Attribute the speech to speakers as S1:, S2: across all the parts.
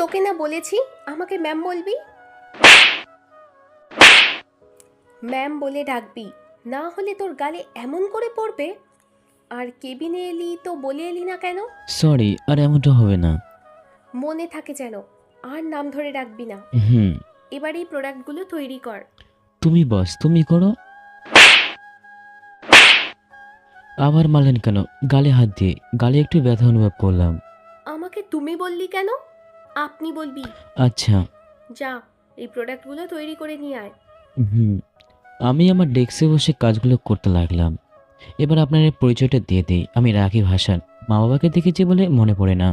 S1: তোকে না বলেছি আমাকে ম্যাম বলবি? ম্যাম বলে ডাকবি, না হলে তোর গালে এমন করে পড়বে। আর কেবিনে এলি তো বলে এলি না কেন?
S2: সরি, আর এমনটা হবে না।
S1: মনে থাকে যেন, আর নাম ধরে ডাকবি না।
S2: হুম।
S1: এবার এই প্রোডাক্টগুলো তৈরি কর।
S2: তুমি বস, তুমি করো। আবার মারলেন কেন? গালে হাত দিয়ে। গালে একটু ব্যথা অনুভব করলাম।
S1: আমাকে তুমি বললি কেন? আপনি বলবি।
S2: আচ্ছা।
S1: যা, এই প্রোডাক্টগুলো তৈরি করে নিয়ে আয়।
S2: হুম। আমি আমার ডেস্কে বসে কাজগুলো করতে লাগলাম। এবার আপনার এই পরিচয়টা দিয়ে দিই। আমি রাকিব হাসান। মা বাবাকে দেখেছি বলে মনে পড়ে না।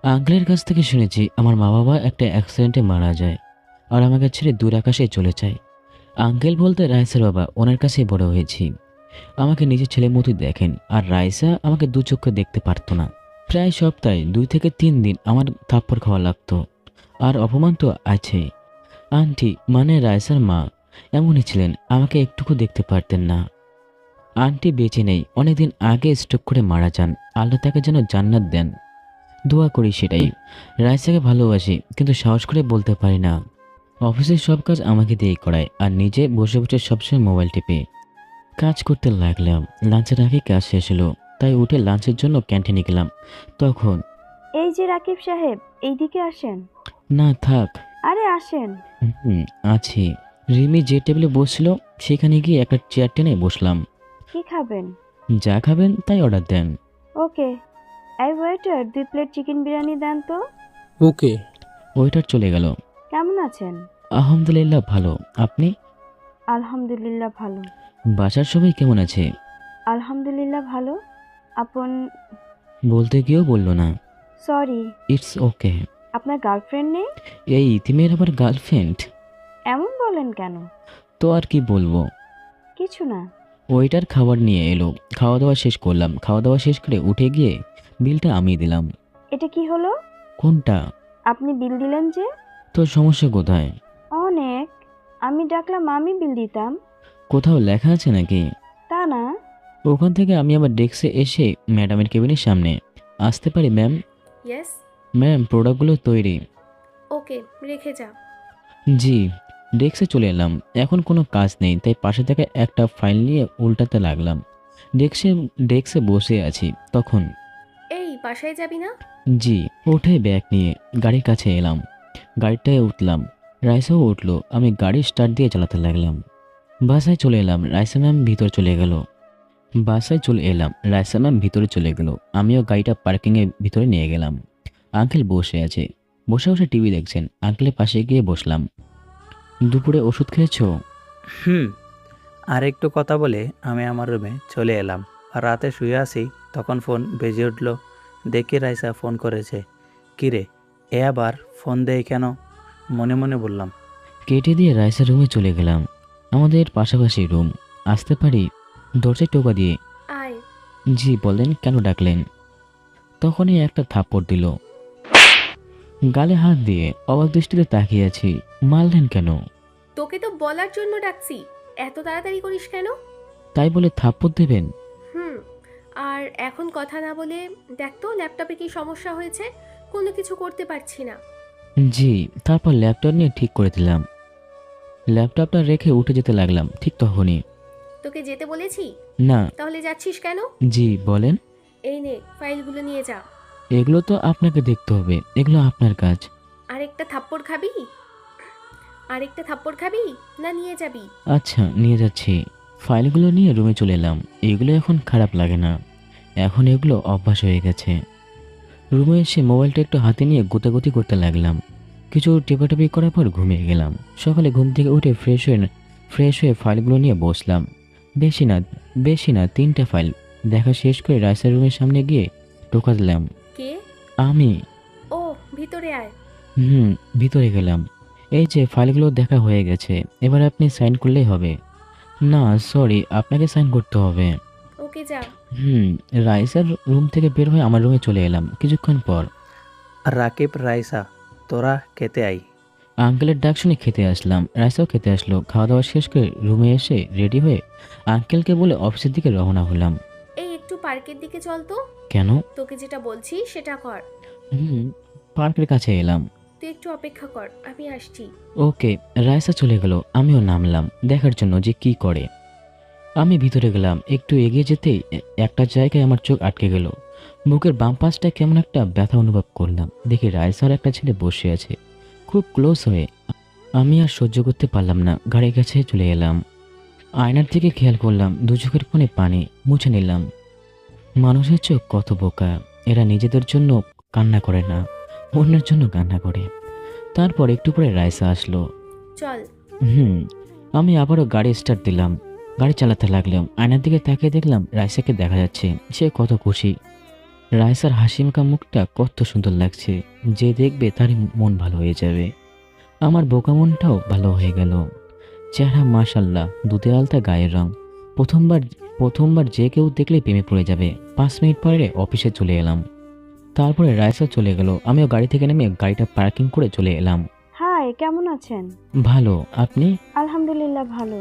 S2: আঙ্কেলের কাছ থেকে শুনেছি আমার মা বাবা একটা অ্যাক্সিডেন্টে মারা যায় আর আমাকে ছেড়ে দূর আকাশে চলে যায়। আঙ্কেল বলতে রাইসার বাবা, ওনার কাছেই বড় হয়েছি। আমাকে নিজের ছেলের মতোই দেখেন, আর রাইসা আমাকে দু চোখে দেখতে পারতো না। প্রায় সপ্তাহে 2 থেকে 3 দিন আমার থাপ্পড় খাওয়া লাগতো। আর অপমান তো আছেই। আন্টি মানে রাইসার মা এমনই ছিলেন, আমাকে একটুকু দেখতে পারতেন না। আন্টি বেঁচে নেই, অনেকদিন আগে স্ট্রোক করে মারা যান। আল্লাহ তাকে যেন জান্নাত দেন, দোয়া করি সেটাই। রাইসাকে ভালোবাসি, কিন্তু সাহস করে বলতে পারি না। অফিসের সব কাজ আমাকে দিয়েই করায়, আর নিজে বসে বসে সবসময় মোবাইল টিপে কাজ করতে লাগলাম। লাঞ্চের আগে কাজ শেষ হলো, তাই উঠে লাঞ্চের জন্য ক্যান্টিনে গেলাম। তখন
S3: এই যে রাকিব সাহেব, এইদিকে আসেন।
S2: না থাক।
S3: আরে আসেন।
S2: হুম, আছি। রিমি যে টেবিলে বসছিল সেখানে গিয়ে একটা চেয়ার টেনে বসলাম।
S3: কি খাবেন?
S2: যা খাবেন তাই অর্ডার দেন।
S3: ওকে। এই ওয়েটার 2 প্লেট চিকেন বিরিয়ানি দেন তো।
S4: ওকে।
S2: ওয়েটার চলে গেল।
S3: কেমন আছেন?
S2: আলহামদুলিল্লাহ ভালো। আপনি?
S3: আলহামদুলিল্লাহ ভালো।
S2: বাসার সবাই কেমন আছে?
S3: আলহামদুলিল্লাহ ভালো। আপন
S2: বলতে গিয়েও বলল না।
S3: Sorry,
S2: it's okay.
S3: আপনার গার্লফ্রেন্ড নেই?
S2: এই ইতিমের আবার গার্লফ্রেন্ড?
S3: এমন বলেন কেন?
S2: তো আর কি বলবো।
S3: কিছু না।
S2: ওয়েটার খাবার নিয়ে এলো, খাওয়া দাওয়া শেষ করলাম। খাওয়া দাওয়া শেষ করে উঠে গিয়ে বিলটা আমি দিলাম।
S3: এটা কি হলো?
S2: কোনটা?
S3: আপনি বিল দিলেন যে?
S2: তোর সমস্যা কোথায়?
S3: অনেক। আমি ডাকলাম, আমি বিল দিতাম।
S2: কোথাও লেখা আছে নাকি?
S3: তা না।
S2: ওখান থেকে আমি আমার ডেস্কে এসে ম্যাডামের কেবিনের সামনে। আসতে পারি ম্যাম?
S1: ইয়েস।
S2: ম্যাম, প্রোডাক্টগুলো তৈরি।
S1: ওকে, রেখে যা।
S2: জি। ডেস্কে চলে এলাম। এখন কোনো কাজ নেই, তাই পাশে থেকে একটা ফাইল নিয়ে উল্টাতে লাগলাম। ডেস্কে ডেস্কে বসে আছি তখন।
S1: এই বাসায় যাবি না?
S2: জি। উঠে ব্যাগ নিয়ে গাড়ির কাছে এলাম। গাড়িটায় উঠলাম। রাইসাও উঠলো। আমি গাড়ি স্টার্ট দিয়ে চালাতে লাগলাম। বাসায় চলে এলাম। রাইসা ম্যাম ভিতরে চলে গেল। রাইসা ম্যাম ভিতরে চলে গেল। আমিও গাড়িটা পার্কিংয়ে ভিতরে নিয়ে গেলাম। আঙ্কেল বসে আছে। বসে বসে টিভি দেখছেন। আঙ্কেলের পাশে গিয়ে বসলাম। দুপুরে ওষুধ খেয়েছো?
S4: হুম। আর একটু কথা বলে আমি আমার রুমে চলে এলাম। রাতে শুয়ে আসি, তখন ফোন বেজে উঠল। দেখি রাইসা ফোন করেছে। কিরে, এ আবার ফোন দেয় কেন? মনে মনে বললাম।
S2: কেটে দিয়ে রাইসার রুমে চলে গেলাম। আমাদের পাশাপাশি রুম। আসতে পারি? দরজায় টোকা দিয়ে।
S1: আয়।
S2: জি বলেন, কেন ডাকলেন? তখনই একটা থাপ্পড় দিল। গালে হাত দিয়ে অবাক দৃষ্টিতে তাকিয়ে আছি। মারলেন কেন?
S1: তোকে তো বলার জন্য ডাকছি, এত তাড়াতাড়ি করিস কেন?
S2: তাই বলে থাপ্পড় দেবেন?
S1: হুম। আর এখন কথা না বলে দেখ তো ল্যাপটপে কি সমস্যা হয়েছে। কোনো কিছু করতে পারছি না।
S2: জি। তারপর ল্যাপটপ নিয়ে ঠিক করে দিলাম। ল্যাপটপটা রেখে উঠে যেতে লাগলাম। ঠিক তখনই।
S1: তোকে যেতে বলেছি?
S2: না।
S1: তাহলে যাচ্ছিস কেন?
S2: জি বলেন।
S1: এই নে, ফাইলগুলো নিয়ে যা।
S2: এগুলো তো আপনাকে দেখতে হবে, এগুলো আপনার কাজ।
S1: আরেকটা থাপ্পড় খাবি? আরেকটা থাপ্পড় খাবি না নিয়ে যাবি?
S2: আচ্ছা, নিয়ে যাচ্ছি। ফাইলগুলো নিয়ে রুমে চলে এলাম। এগুলো এখন খারাপ লাগে না, এখন এগুলো অভ্যাস হয়ে গেছে। রুমে এসে মোবাইলটা একটু হাতে নিয়ে গোতাগুতি করতে লাগলাম। কিছু টেপাটেপি করার পর ঘুমিয়ে গেলাম। সকালে ঘুম থেকে উঠে ফ্রেশ হয়ে ফাইলগুলো নিয়ে বসলাম। বেশি না 3টা ফাইল দেখা শেষ করে রাইসার রুমের সামনে গিয়ে টোকা দিলাম।
S1: কে?
S2: আমি।
S1: ও, ভিতরে আয়।
S2: হুম। ভিতরে গেলাম। এই যে ফাইলগুলো দেখা হয়ে গেছে, এবার আপনি সাইন করলেই হবে। না সরি, আপনাকে সাইন করতে হবে।
S1: ওকে, যা।
S2: হুম। রাইসার রুম থেকে বের হয়ে আমার রুমে চলে এলাম কিছুক্ষণ পর।
S4: রাকিব, রাইসা, তোরা খেতে আই।
S2: আঙ্কেলের ডাক শুনে খেতে আসলাম। রাইসাও খেতে আসলো। খাওয়া দাওয়া শেষ করে রুমে এসে রেডি হয়ে আঙ্কেলকে বলে অফিসের দিকে রওনা হলাম।
S1: এই একটু পার্কের দিকে চল তো।
S2: কেন?
S1: তোকে যেটা বলছি সেটা কর।
S2: হুম। পার্কের কাছে এলাম।
S1: তুই তুই একটু অপেক্ষা কর, আমি আসছি।
S2: ওকে। রাইসা চলে গেল। আমিও নামলাম দেখার জন্য যে কি করে। আমি ভিতরে গেলাম। একটু এগিয়ে যেতেই একটা জায়গায় আমার চোখ আটকে গেল। বুকের বাম পাশটায় কেমন একটা ব্যথা অনুভব করলাম। দেখি রাইসার একটা ছেলে বসে আছে খুব ক্লোজ হয়ে। আমি আর সহ্য করতে পারলাম না, গাড়ির কাছে চলে এলাম। আয়নার দিকে খেয়াল করলাম, দু চোখের কোণে পানি, মুছে নিলাম। মানুষের চোখ কত বোকা, এরা নিজেদের জন্য কান্না করে না, অন্যের জন্য কান্না করে। তারপর একটু পরে রাইসা আসলো।
S1: চল।
S2: হুম। আমি আবারও গাড়ি স্টার্ট দিলাম, গাড়ি চালাতে লাগলাম। আয়নার দিকে তাকিয়ে দেখলাম রাইসাকে দেখা যাচ্ছে। সে কত খুশি। রাইসার হাসিমাখা মুখটা কত সুন্দর লাগছে, যে দেখবে তারই মন ভালো হয়ে যাবে। আমার বোকা মনটাও ভালো হয়ে গেল। চেহারা মাশাল্লাহ, দুধে আলতা গায়ের রং। প্রথমবার প্রথমবার যে কেউ দেখলেই প্রেমে পড়ে যাবে। 5 মিনিট পরে অফিসে চলে এলাম। তারপরে রাইসা চলে গেল। আমিও গাড়ি থেকে নেমে গাড়িটা পার্কিং করে চলে এলাম।
S3: হাই, কেমন আছেন?
S2: ভালো, আপনি?
S3: আলহামদুলিল্লাহ ভালো।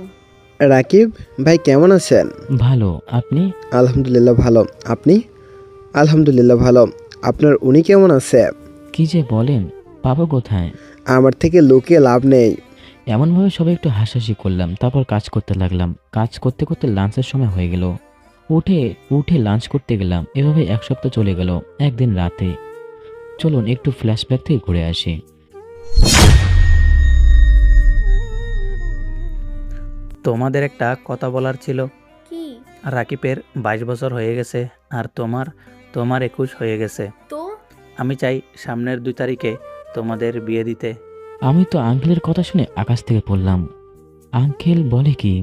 S5: রাকিব ভাই কেমন আছেন?
S2: ভালো, আপনি?
S5: আলহামদুলিল্লাহ ভালো। আপনি? আলহামদুলিল্লাহ ভালো। আপনার উনি কেমন আছে?
S2: কি যে বলেন, পাবো কোথায়?
S5: আমার থেকে লুকিয়ে লাভ নেই।
S2: এমনভাবে সবাই একটু হাসাহাসি করলাম। তারপর কাজ করতে লাগলাম। কাজ করতে করতে লাঞ্চের সময় হয়ে গেল। উঠে উঠে লাঞ্চ করতে গেলাম। এভাবে 1 সপ্তাহ চলে গেল। একদিন রাতে, চলুন একটু ফ্ল্যাশব্যাক থেকে ঘুরে আসি।
S4: তোমাদের একটা কথা বলার ছিল।
S1: কি?
S4: রাকিবের 22 বছর হয়ে গেছে আর তোমার 21 হয়ে গেছে।
S1: তো
S4: আমি চাই সামনের 2 তারিখে তোমাদের বিয়ে দিতে।
S2: আমি তো আঙ্কেলের কথা শুনে আকাশ থেকে পড়লাম। আঙ্কেল বলে কি?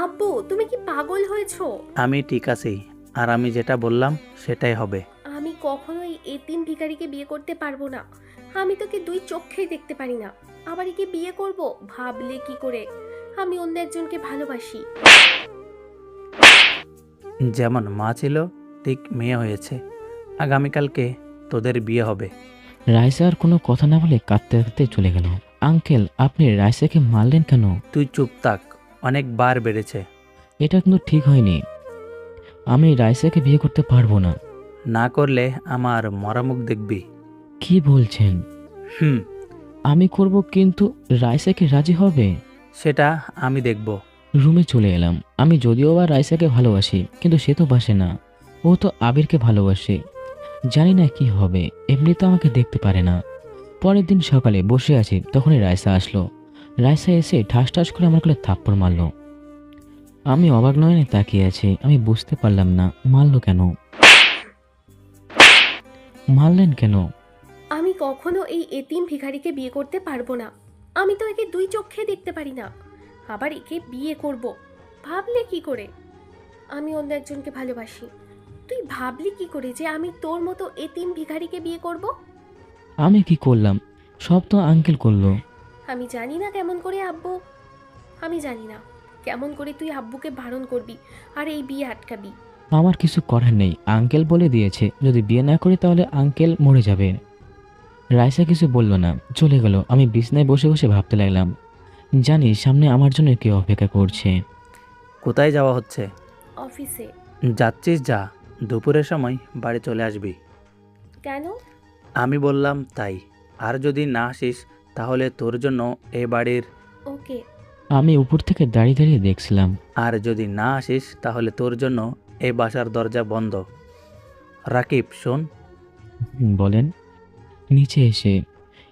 S1: আব্বু, তুমি কি পাগল হয়েছো?
S4: আমি ঠিক আছি, আর আমি যেটা বললাম সেটাই হবে।
S1: আমি কখনোই এতিম ভিখারিকে বিয়ে করতে পারবো না। আমি তোকে 2 চোখেই দেখতে পারি না। আবার একে বিয়ে করব ভাবলে কি করে? আমি অন্য একজনকে ভালোবাসি।
S4: যেমন মা ছিল ঠিক মেয়ে হয়েছে। আগামীকালকে তোদের বিয়ে হবে।
S2: রাইসা আর কোনো কথা না বলে কাঁদতে কাঁদতে চলে গেল। আঙ্কেল, আপনি রাইসাকে মারলেন কেন?
S4: তুই চুপ থাক, অনেকবার বেড়েছে।
S2: এটা কিন্তু ঠিক হয়নি। আমি রাইসাকে বিয়ে করতে পারবো না।
S4: না করলে আমার মরা মুখ দেখবি।
S2: কি বলছেন?
S4: হুম,
S2: আমি করব, কিন্তু রাইসাকে রাজি হবে?
S4: সেটা আমি দেখব।
S2: রুমে চলে এলাম। আমি যদিও বা রাইসাকে ভালোবাসি, কিন্তু সে তো বাসে না। ও তো আবিরকে ভালোবাসে। জানি না কি হবে, এমনি তো আমাকে দেখতে পারে না। পরের দিন সকালে বসে আছি, তখনই রাইসা আসলো। রাইসা এসে ঠাস ঠাস করে আমার কোলে থাপ্পড় মারলো। আমি অবাক নয়নে তাকিয়ে আছি। আমি বুঝতে পারলাম না মারলো কেন। মারলেন কেন?
S1: আমি কখনো এই এতিম ভিখারিকে বিয়ে করতে পারবো না। আমি তো একে 2 চোখে দেখতে পারি না। আবার একে বিয়ে করব ভাবলে কি করে? আমি অন্য একজনকে ভালোবাসি। তুই ভাবলি কি করে যে আমি তোর মতো এতিম ভিখারিকে বিয়ে করব?
S2: আমি কি করলাম? সব তো আঙ্কেল করলো।
S1: আমি জানি না কেমন করে আব্বু, আমি জানি না কেমন করে তুই আব্বুকে বারণ করবি আর এই বিয়ে আটকাবি।
S2: আমার কিছু করার নেই, আঙ্কেল বলে দিয়েছে যদি বিয়ে না করি তাহলে আঙ্কেল মরে যাবে। রাইসা কিছু বলল না, চলে গেল। আমি বিছনায় বসে বসে ভাবতে লাগলাম, জানি সামনে আমার জন্য কেউ অপেক্ষা করছে।
S4: কোথায় যাওয়া হচ্ছে?
S1: অফিসে।
S4: যাচ্ছিস যা, দুপুরের সময় বাড়ি চলে আসবি।
S1: কেন?
S4: আমি বললাম তাই। আর যদি না আসিস তাহলে তোর জন্য এ বাড়ির।
S1: ওকে।
S2: আমি উপর থেকে দাঁড়িয়ে দাঁড়িয়ে দেখছিলাম।
S4: আর যদি না আসিস তাহলে তোর জন্য এই বাসার দরজা বন্ধ। রাকিব শোন।
S2: বলেন। নিচে এসে,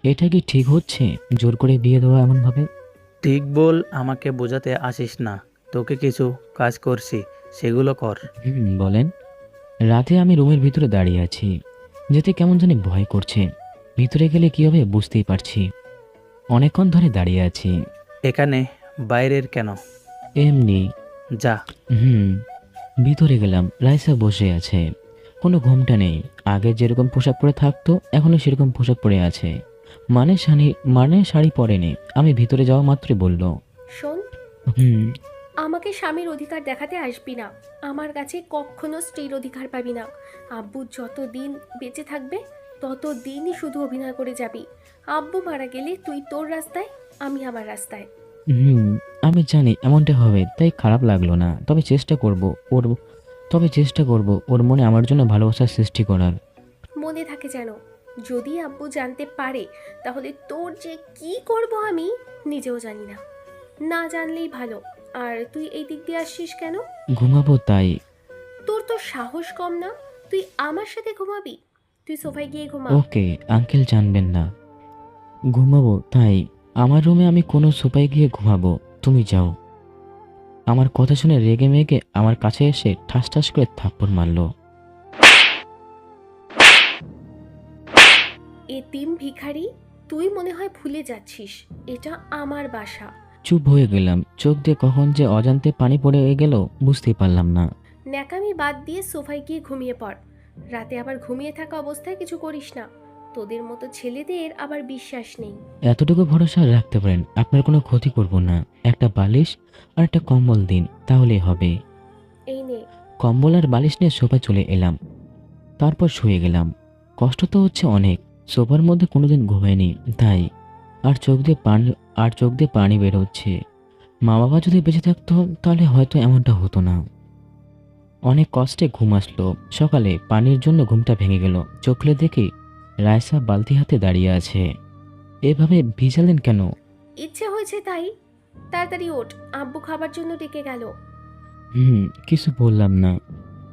S2: এটা কি ঠিক হচ্ছে জোর করে বিয়ে দেওয়া এমনভাবে?
S4: ঠিক বল, আমাকে বোঝাতে আসিস না। তোকে কিছু কাজ করছি, সেগুলো কর।
S2: বলেন। রাতে আমি রুমের ভিতরে দাঁড়িয়ে আছি। যেতে কেমন জানি ভয় করছে। ভিতরে গেলে কি হবে বুঝতেই পারছি। অনেকক্ষণ ধরে দাঁড়িয়ে আছি।
S4: এখানে বাইরের কেন?
S2: এমনি।
S4: যা।
S2: ভিতরে গেলাম। রাইসা বসে আছে, কোনো ঘোমটা নেই। আগে যেরকম পোশাক পরে থাকতো এখনো সেরকম পোশাক পরে আছে, মানে শাড়ি পরেনি। আমি ভিতরে যাওয়া মাত্রই বলল,
S1: শোন,
S2: হুম।
S1: আমাকে স্বামীর অধিকার দেখাতে আসবি না। আমার কাছে কখনো স্ত্রীর অধিকার পাবি না। আব্বু যতদিন বেঁচে থাকবে ততদিনই শুধু অভিনয় করে যাবি। আব্বু মারা গেলে তুই তোর রাস্তায়, আমি আমার রাস্তায়।
S2: আমি জানি এমনটা হবে, তাই খারাপ লাগলো না। তবে চেষ্টা করব ওর মনে আমার জন্য ভালোবাসার সৃষ্টি করার।
S1: মনে থাকে যেন, যদি আব্বু জানতে পারে তাহলে তোর যে কি করব আমি নিজেও জানি না। না জানলেই ভালো। আর তুই এই দিক দিয়ে আসছিস কেন?
S2: ঘুমাবো তাই।
S1: তোর তো সাহস কম না, তুই আমার সাথে ঘুমাবি? তুই সোফায় গিয়ে ঘুমা।
S2: ওকে আঙ্কেল জানবেন না। ঘুমাবো তাই। আমার রুমে আমি কোনো সোফায় গিয়ে ঘুমাবো, তুমি যাও। আমার কথা শুনে রেগে মেগে আমার কাছে এসে ঠাস ঠাস করে থাপ্পড় মারলো।
S1: এতিম ভিখারি, তুই মনে হয় ভুলে যাচ্ছিস এটা আমার বাসা।
S2: চুপ হয়ে গেলাম, চোখ দিয়ে কখন যে অজান্তে পানি পড়ে গেল বুঝতেই পারলাম না।
S1: ন্যাকামি বাদ দিয়ে সোফায় গিয়ে ঘুমিয়ে পড়। রাতে আবার ঘুমিয়ে থাকা অবস্থায় কিছু করিস না। তোদের মতো ছেলেদের আবার বিশ্বাস নেই।
S2: এতটুকু ভরসা রাখতে পারেন, আপনার কোনো ক্ষতি করব না। একটা বালিশ আর একটা কম্বল দিন, তাহলেই হবে।
S1: এই নে।
S2: কম্বল আর বালিশ নিয়ে সোফায় চলে এলাম, তারপর শুয়ে গেলাম। কষ্ট তো হচ্ছে অনেক, সোফার মধ্যে কোনোদিন ঘুমায়নি তাই। চোখ দিয়ে পানি বের হচ্ছে। মা বাবা যদি বেঁচে থাকতো তাহলে হয়তো এমনটা হতো না। অনেক কষ্টে ঘুম আসলো। সকালে পানির জন্য ঘুমটা ভেঙে গেল। চোখ খুলে দেখি রায়সা বালতি হাতে দাঁড়িয়ে আছে। এভাবে ভিজালেন কেন?
S1: ইচ্ছে হয়েছে তাই। তাড়াতাড়ি ওঠ, আব্বু খাবার জন্য ডেকে গেল।
S2: কিছু বললাম না,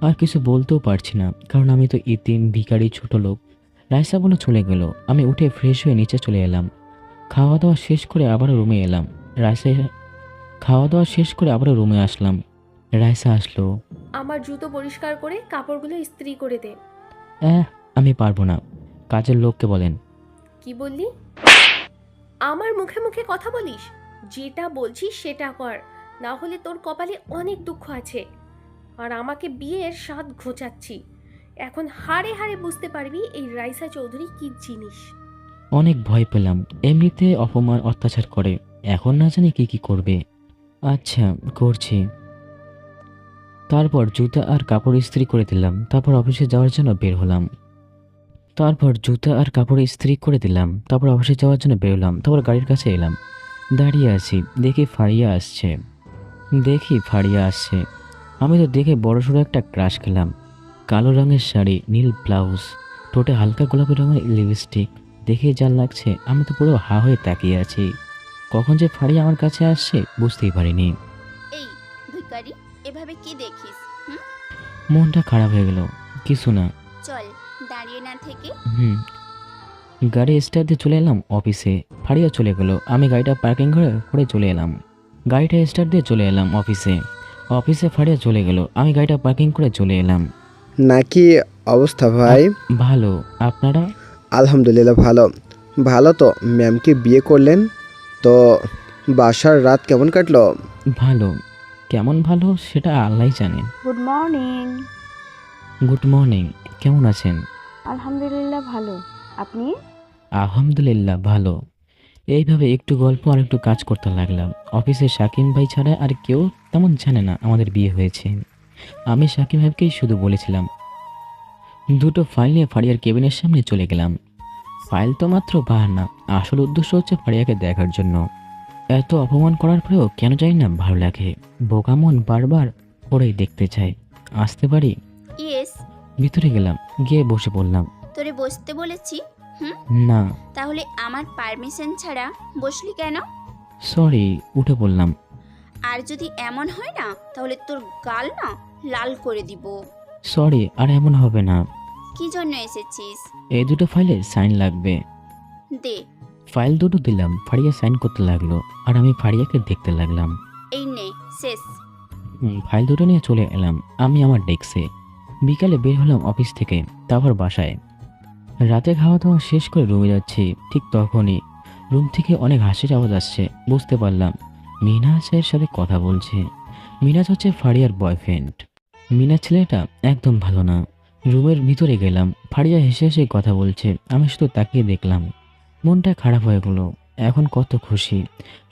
S2: আর কিছু বলতেও পারছি না, কারণ আমি তো ইতিম ভিখারি ছোট লোক। রায়সা বলে চলে গেল। আমি উঠে ফ্রেশ হয়ে নিচে চলে এলাম। খাওয়া দাওয়া শেষ করে আবারও রুমে এলাম। রায়সা খাওয়া দাওয়া শেষ করে আবারও রুমে আসলাম। রায়সা আসলো।
S1: আমার জুতো পরিষ্কার করে কাপড়গুলো ইস্ত্রি করে দে।
S2: আমি পারবো না, কাজের লোককে বলেন।
S1: কি বললি? আমার মুখে মুখে কথা বলিস? যেটা বলছিস সেটা কর, না হলে তোর কপালে অনেক দুঃখ আছে। আর আমাকে বিয়ের স্বাদ ঘোচাচ্ছি। এখন হাড়ে হাড়ে বুঝতে পারবি এই রাইসা চৌধুরী কি জিনিস।
S2: অনেক ভয় পেলাম, এমনিতে অপমান অত্যাচার করে, এখন না জানি কি কি করবে। আচ্ছা করছি। তারপর জুতা আর কাপড় ইস্ত্রি করে দিলাম, তারপর অফিসে যাওয়ার জন্য বের হলাম। তারপর গাড়ির কাছে এলাম। দাঁড়িয়ে আছি, দেখি ফারিয়া আসছে। আমি তো দেখে বড়সড় একটা ক্রাশ খেলাম। কালো রঙের শাড়ি, নীল ব্লাউজ, ঠোঁটে হালকা গোলাপি রঙের লিপস্টিক, দেখে যা লাগছে আমি তো পুরো হা হয়ে তাকিয়ে আছি। কখন যে ফারিয়া আমার কাছে আসছে বুঝতেই পারিনি।
S6: এই ভিখারি, এভাবে কি দেখিস?
S2: মনটা খারাপ হয়ে গেল। কিছু না।
S6: চল, দাঁড়িয়ে না থেকে।
S2: গাড়ি স্টার্ট দিয়ে চলে এলাম অফিসে। ফারিয়া চলে গেল। আমি গাড়িটা পার্কিং করে চলে এলাম। গাড়িটা স্টার্ট দিয়ে চলে এলাম অফিসে ফারিয়া চলে গেল। আমি গাড়িটা পার্কিং করে চলে এলাম।
S5: নাকি অবস্থা ভাই?
S2: ভালো, আপনারা?
S5: আলহামদুলিল্লাহ ভালো। ভালো তো, ম্যামকে বিয়ে করলেন তো বাসার রাত কেমন কাটলো?
S2: ভালো। কেমন ভালো সেটা আল্লাহই জানেন।
S3: Good morning.
S2: Good morning. কেমন আছেন?
S3: আলহামদুলিল্লাহ ভালো। আপনি?
S2: আলহামদুলিল্লাহ ভালো। এইভাবে একটু গল্প আর একটু কাজ করতে লাগলাম। অফিসে শাকিম ভাই ছাড়া আর কেউ তেমন জানে না আমাদের বিয়ে হয়েছে। আমি শাকিম ভাইকেই শুধু বলেছিলাম। দুটো ফাইল নিয়ে ফারিয়ার কেবিনের সামনে চলে গেলাম। ফাইল তো মাত্র বাহানা, আসল উদ্দেশ্য হচ্ছে ফারিয়াকে দেখার জন্য। এত অপমান করার পরেও কেন জানি না ভালো লাগে। বোকা মন বারবার ওরেই দেখতে চায়। আসতে পারি?
S6: ইয়েস।
S2: ভিতরে গেলাম, গিয়ে বসে পড়লাম।
S6: তোরে বসতে বলেছি?
S2: না।
S6: তাহলে আমার পারমিশন ছাড়া বসলি কেন?
S2: সরি, উঠে পড়লাম।
S6: আর যদি এমন হয় না তাহলে তোর গাল না লাল করে দিব।
S2: সরি, আর এমন হবে না।
S6: কি জন্য এসেছিস?
S2: এই দুটো ফাইলে সাইন লাগবে।
S6: দে।
S2: ফাইল দুটো দিলাম। ফারিয়া সাইন করতে লাগলো আর আমি ফারিয়াকে দেখতে লাগলাম।
S6: এই নে, শেষ।
S2: ফাইল দুটো নিয়ে চলে এলাম আমি আমার ডেস্কে। বিকালে বের হলাম অফিস থেকে, তারপর বাসায়। রাতে খাওয়া দাওয়া শেষ করে রুমে যাচ্ছি, ঠিক তখনই রুম থেকে অনেক হাসির আওয়াজ আসছে। বুঝতে পারলাম মিনাজের সাথে কথা বলছে। মিনাজ হচ্ছে ফারিয়ার বয়ফ্রেন্ড। মিনাজ ছেলেটা একদম ভালো না। রুমের ভিতরে গেলাম, ফারিয়া হেসে হেসে কথা বলছে। আমি শুধু তাকিয়ে দেখলাম। মনটা খারাপ হয়ে গেল। এখন কত খুশি,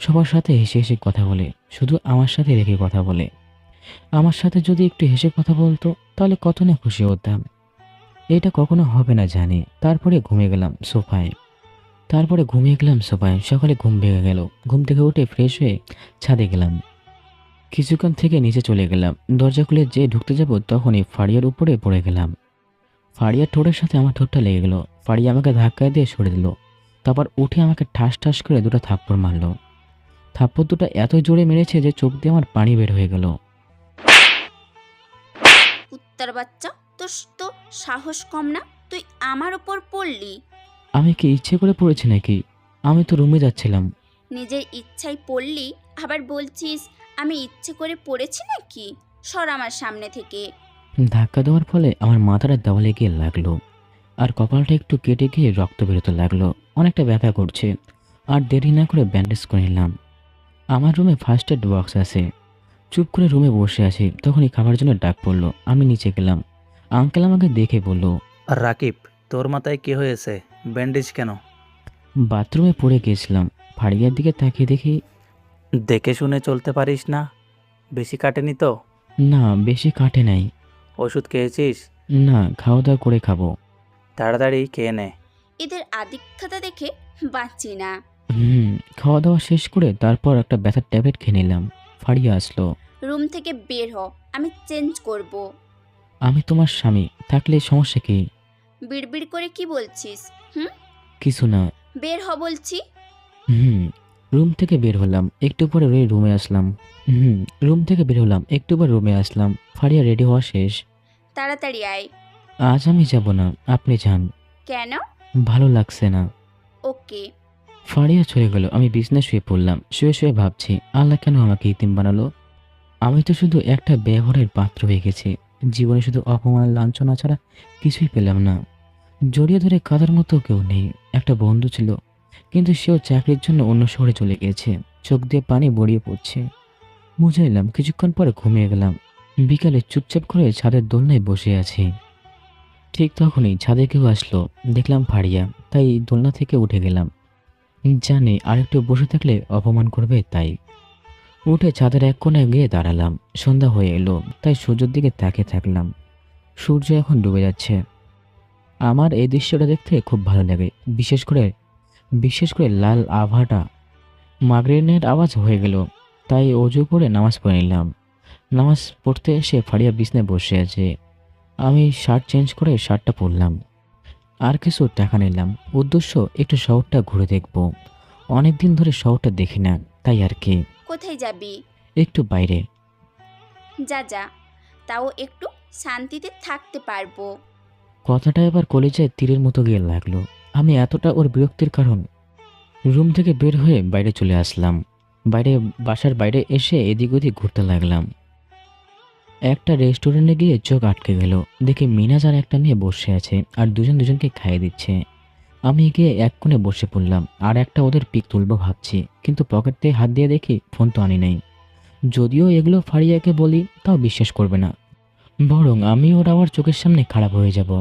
S2: সবার সাথে হেসে হেসে কথা বলে, শুধু আমার সাথে রেখে কথা বলে। আমার সাথে যদি একটু হেসে কথা বলতো তাহলে কত না খুশি হতাম। এটা কখনো হবে না জানি। তারপরে ঘুমিয়ে গেলাম সোফায়। সকালে ঘুম ভেঙে গেল। ঘুম থেকে উঠে ফ্রেশ হয়ে ছাদে গেলাম। কিছুক্ষণ থেকে নিচে চলে গেলাম। দরজা খুলে যে ঢুকতে যাব তখনই ফারিয়ার উপরে পড়ে গেলাম। ফারিয়ার ঠোঁটের সাথে আমার ঠোঁটটা লেগে গেল। ফাড়িয়া আমাকে ধাক্কা দিয়ে সরে দিল। তারপর উঠে আমাকে ঠাস ঠাস করে দুটো থাপ্পড় মারলো। থাপ্পড় দুটো এত জোরে মেরেছে যে চোখ দিয়ে আমার পানি বের হয়ে গেল।
S6: কুত্তার বাচ্চা, তোর তো সাহস কম না? তুই আমার ওপর পড়লি?
S2: আমি কি ইচ্ছে করে পড়েছি নাকি? আমি তো রুমে যাচ্ছিলাম।
S6: নিজের ইচ্ছায় পড়লি, আবার বলছিস আমি ইচ্ছে করে পড়েছি নাকি? সর আমার সামনে থেকে।
S2: ধাক্কা দেওয়ার ফলে আমার মাথাটা দেওয়ালে গিয়ে লাগলো, আর কপালটা একটু কেটে গিয়ে রক্ত বেরোতে লাগলো। অনেকটা ব্যথা করছে। আর দেরি না করে ব্যান্ডেজ করে নিলাম। আমার রুমে ফার্স্ট এড বক্স আছে। চুপ করে রুমে বসে আছি, তখনই খাবার জন্য ডাক পড়লো। আমি নিচে গেলাম। আঙ্কেল আমাকে দেখে বলল,
S4: আর রাকিব, তোর মাথায় কি হয়েছে? ব্যান্ডেজ কেন?
S2: বাথরুমে পড়ে গিয়েছিলাম। ফাড়িয়ার দিকে তাকিয়ে দেখি,
S4: দেখে শুনে চলতে পারিস না? বেশি কাটেনি তো?
S2: না বেশি কাটে নাই।
S4: ওষুধ খেয়েছিস?
S2: না, খাওয়া দাওয়া করে খাবো।
S4: তাড়াতাড়ি খেয়ে নে।
S6: এদের আদিক্ষতা দেখে বাঁচি না।
S2: খাওয়া দাওয়া শেষ করে তারপর একটা ব্যথার ট্যাবলেট খেয়ে নিলাম। ফাড়িয়া আসলো।
S6: রুম থেকে বের হ, আমি চেঞ্জ করব।
S2: আমি তোমার স্বামী, থাকলে সমস্যা কি?
S6: বিড়বিড় করে কি বলছিস?
S2: কিছু না।
S6: বের হ বলছি।
S2: রুম থেকে বের হলাম, একটু পরে রুমে আসলাম। রুম থেকে বের হলাম, একটু পরে রুমে আসলাম। ফাড়িয়া রেডি হওয়া শেষ।
S6: তাড়াতাড়ি আয়।
S2: আজ আমি যাব না, আপনি যান।
S6: কেন?
S2: ভালো লাগছে না।
S6: ওকে।
S2: ফাড়িয়া চলে গেল। আমি বিছনায় শুয়ে পড়লাম। শুয়ে শুয়ে ভাবছি, আল্লাহ কেন আমাকে ইতিম বানালো? আমি তো শুধু একটা ব্যবহারের পাত্র হয়ে গেছি। জীবনে শুধু অপমান লাঞ্ছনা ছাড়া কিছুই পেলাম না। জড়িয়ে ধরে কাঁদার মতো কেউ নেই। একটা বন্ধু ছিল, কিন্তু সেও চাকরির জন্য অন্য শহরে চলে গিয়েছে। চোখ দিয়ে পানি গড়িয়ে পড়ছে। বুঝে এলাম, কিছুক্ষণ পরে ঘুমিয়ে গেলাম। বিকালে চুপচাপ করে ছাদের দোলনায় বসে আছি। ঠিক তখনই ছাদে কেউ আসলো। দেখলাম ফাড়িয়া, তাই দোলনা থেকে উঠে গেলাম। জানি আরেকটু বসে থাকলে অপমান করবে, তাই উঠে ছাদের এক কোণে গিয়ে দাঁড়ালাম। সন্ধ্যা হয়ে এলো, তাই সূর্যের দিকে তাকিয়ে থাকলাম। সূর্য এখন ডুবে যাচ্ছে। আমার এই দৃশ্যটা দেখতে খুব ভালো লাগে। বিশেষ করে লাল আভাটা। মাগরিবের আওয়াজ হয়ে গেল, তাই অজু করে নামাজ পড়ে নিলাম। নামাজ পড়তে এসে ফাড়িয়া বিছনায় বসে আছে। আমি শার্ট চেঞ্জ করে শার্টটা পরলাম। আর কিছু টাকা নিলাম। উদ্দেশ্য একটু শহরটা ঘুরে দেখব। অনেক দিন ধরে শহরটা দেখি না, তাই আর কি।
S6: কোথায় যাবি?
S2: একটু বাইরে।
S6: যা যা, তাও একটু শান্তিতে থাকতে পারবো।
S2: কথাটা এবার কলেজায় তীরের মতো গিয়ে লাগলো। আমি এতটা ওর বিরক্তির কারণ। রুম থেকে বের হয়ে বাইরে চলে আসলাম। বাসার বাইরে এসে এদিক ওদিক ঘুরতে লাগলাম। একটা রেস্টুরেন্টে গিয়ে চোখ আটকে গেল। দেখি মিনাজ আর একটা মেয়ে বসে আছে, আর দুজনকে খাইয়ে দিচ্ছে। আমি গিয়ে এক কোণে বসে পড়লাম, আর একটা ওদের পিক তুলবো ভাবছি, কিন্তু পকেট থেকে হাত দিয়ে দেখি ফোন তো আনি নাই। যদিও এগুলো ফাড়িয়াকে বলি, তাও বিশ্বাস করবে না। বরং আমি ওর আবার চোখের সামনে খারাপ হয়ে যাব।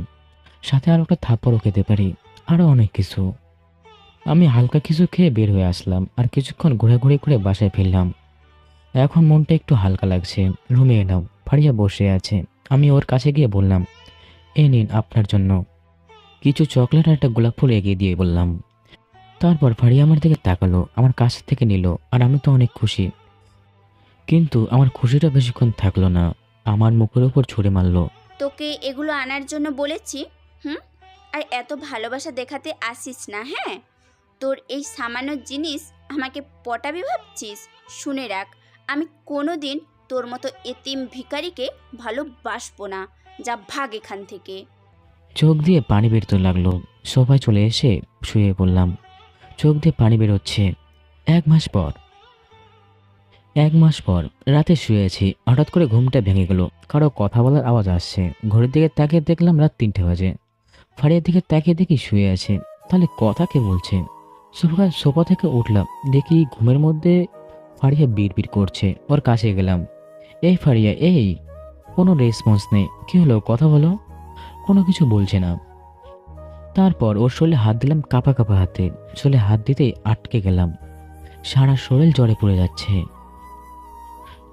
S2: সাথে আর একটা থাপ্পড়ও খেতে পারি, আরও অনেক কিছু। আমি হালকা কিছু খেয়ে বের হয়ে আসলাম, আর কিছুক্ষণ ঘোরাঘুরি করে বাসায় ফিরলাম। এখন মনটা একটু হালকা লাগছে। রুমে এলাম, ফাড়িয়া বসে আছে। আমি ওর কাছে গিয়ে বললাম, এই নিন আপনার জন্য। কিছু চকলেট আর একটা গোলাপ ফুল এগিয়ে দিয়ে বললাম। তারপর ফাড়িয়া আমার দিকে তাকালো, আমার কাছ থেকে নিল, আর আমি তো অনেক খুশি। কিন্তু আমার খুশিটা বেশিক্ষণ থাকলো না। আমার মুখের উপর ছুঁড়ে মারলো।
S6: তোকে এগুলো আনার জন্য বলেছি। আর এত ভালোবাসা দেখাতে আসিস না, হ্যাঁ? তোর এই সামান্য জিনিস আমাকে পটাবি ভাবছিস? শুনে রাখ, আমি কোনো দিন তোর মতো এতিম ভিখারিকে ভালোবাসবো না। যা ভাগ এখান থেকে।
S2: চোখ দিয়ে পানি বেরোতে লাগলো। সোফায় চলে এসে শুয়ে পড়লাম। চোখ দিয়ে পানি বেরোচ্ছে। এক মাস পর রাতে শুয়েছি। হঠাৎ করে ঘুমটা ভেঙে গেল। কারো কথা বলার আওয়াজ আসছে। ঘড়ির দিকে তাকিয়ে দেখলাম রাত 3টে বাজে। ফাড়িয়ার দিকে তাকিয়ে দেখি শুয়ে আছে। তাহলে কথা কে বলছে? সোফা থেকে উঠলাম, দেখি ঘুমের মধ্যে ফাড়িয়া বিড়বিড় করছে। ওর কাছে গেলাম। এই ফাড়িয়া, এই। কোনো রেসপন্স নেই। কি হলো, কথা বলো। কোনো কিছু বলছে না। তারপর ওর শরীরে হাত দিলাম, কাঁপা কাঁপা হাতে। শরীরে হাত দিতেই আটকে গেলাম। সারা শরীর জ্বরে পড়ে যাচ্ছে।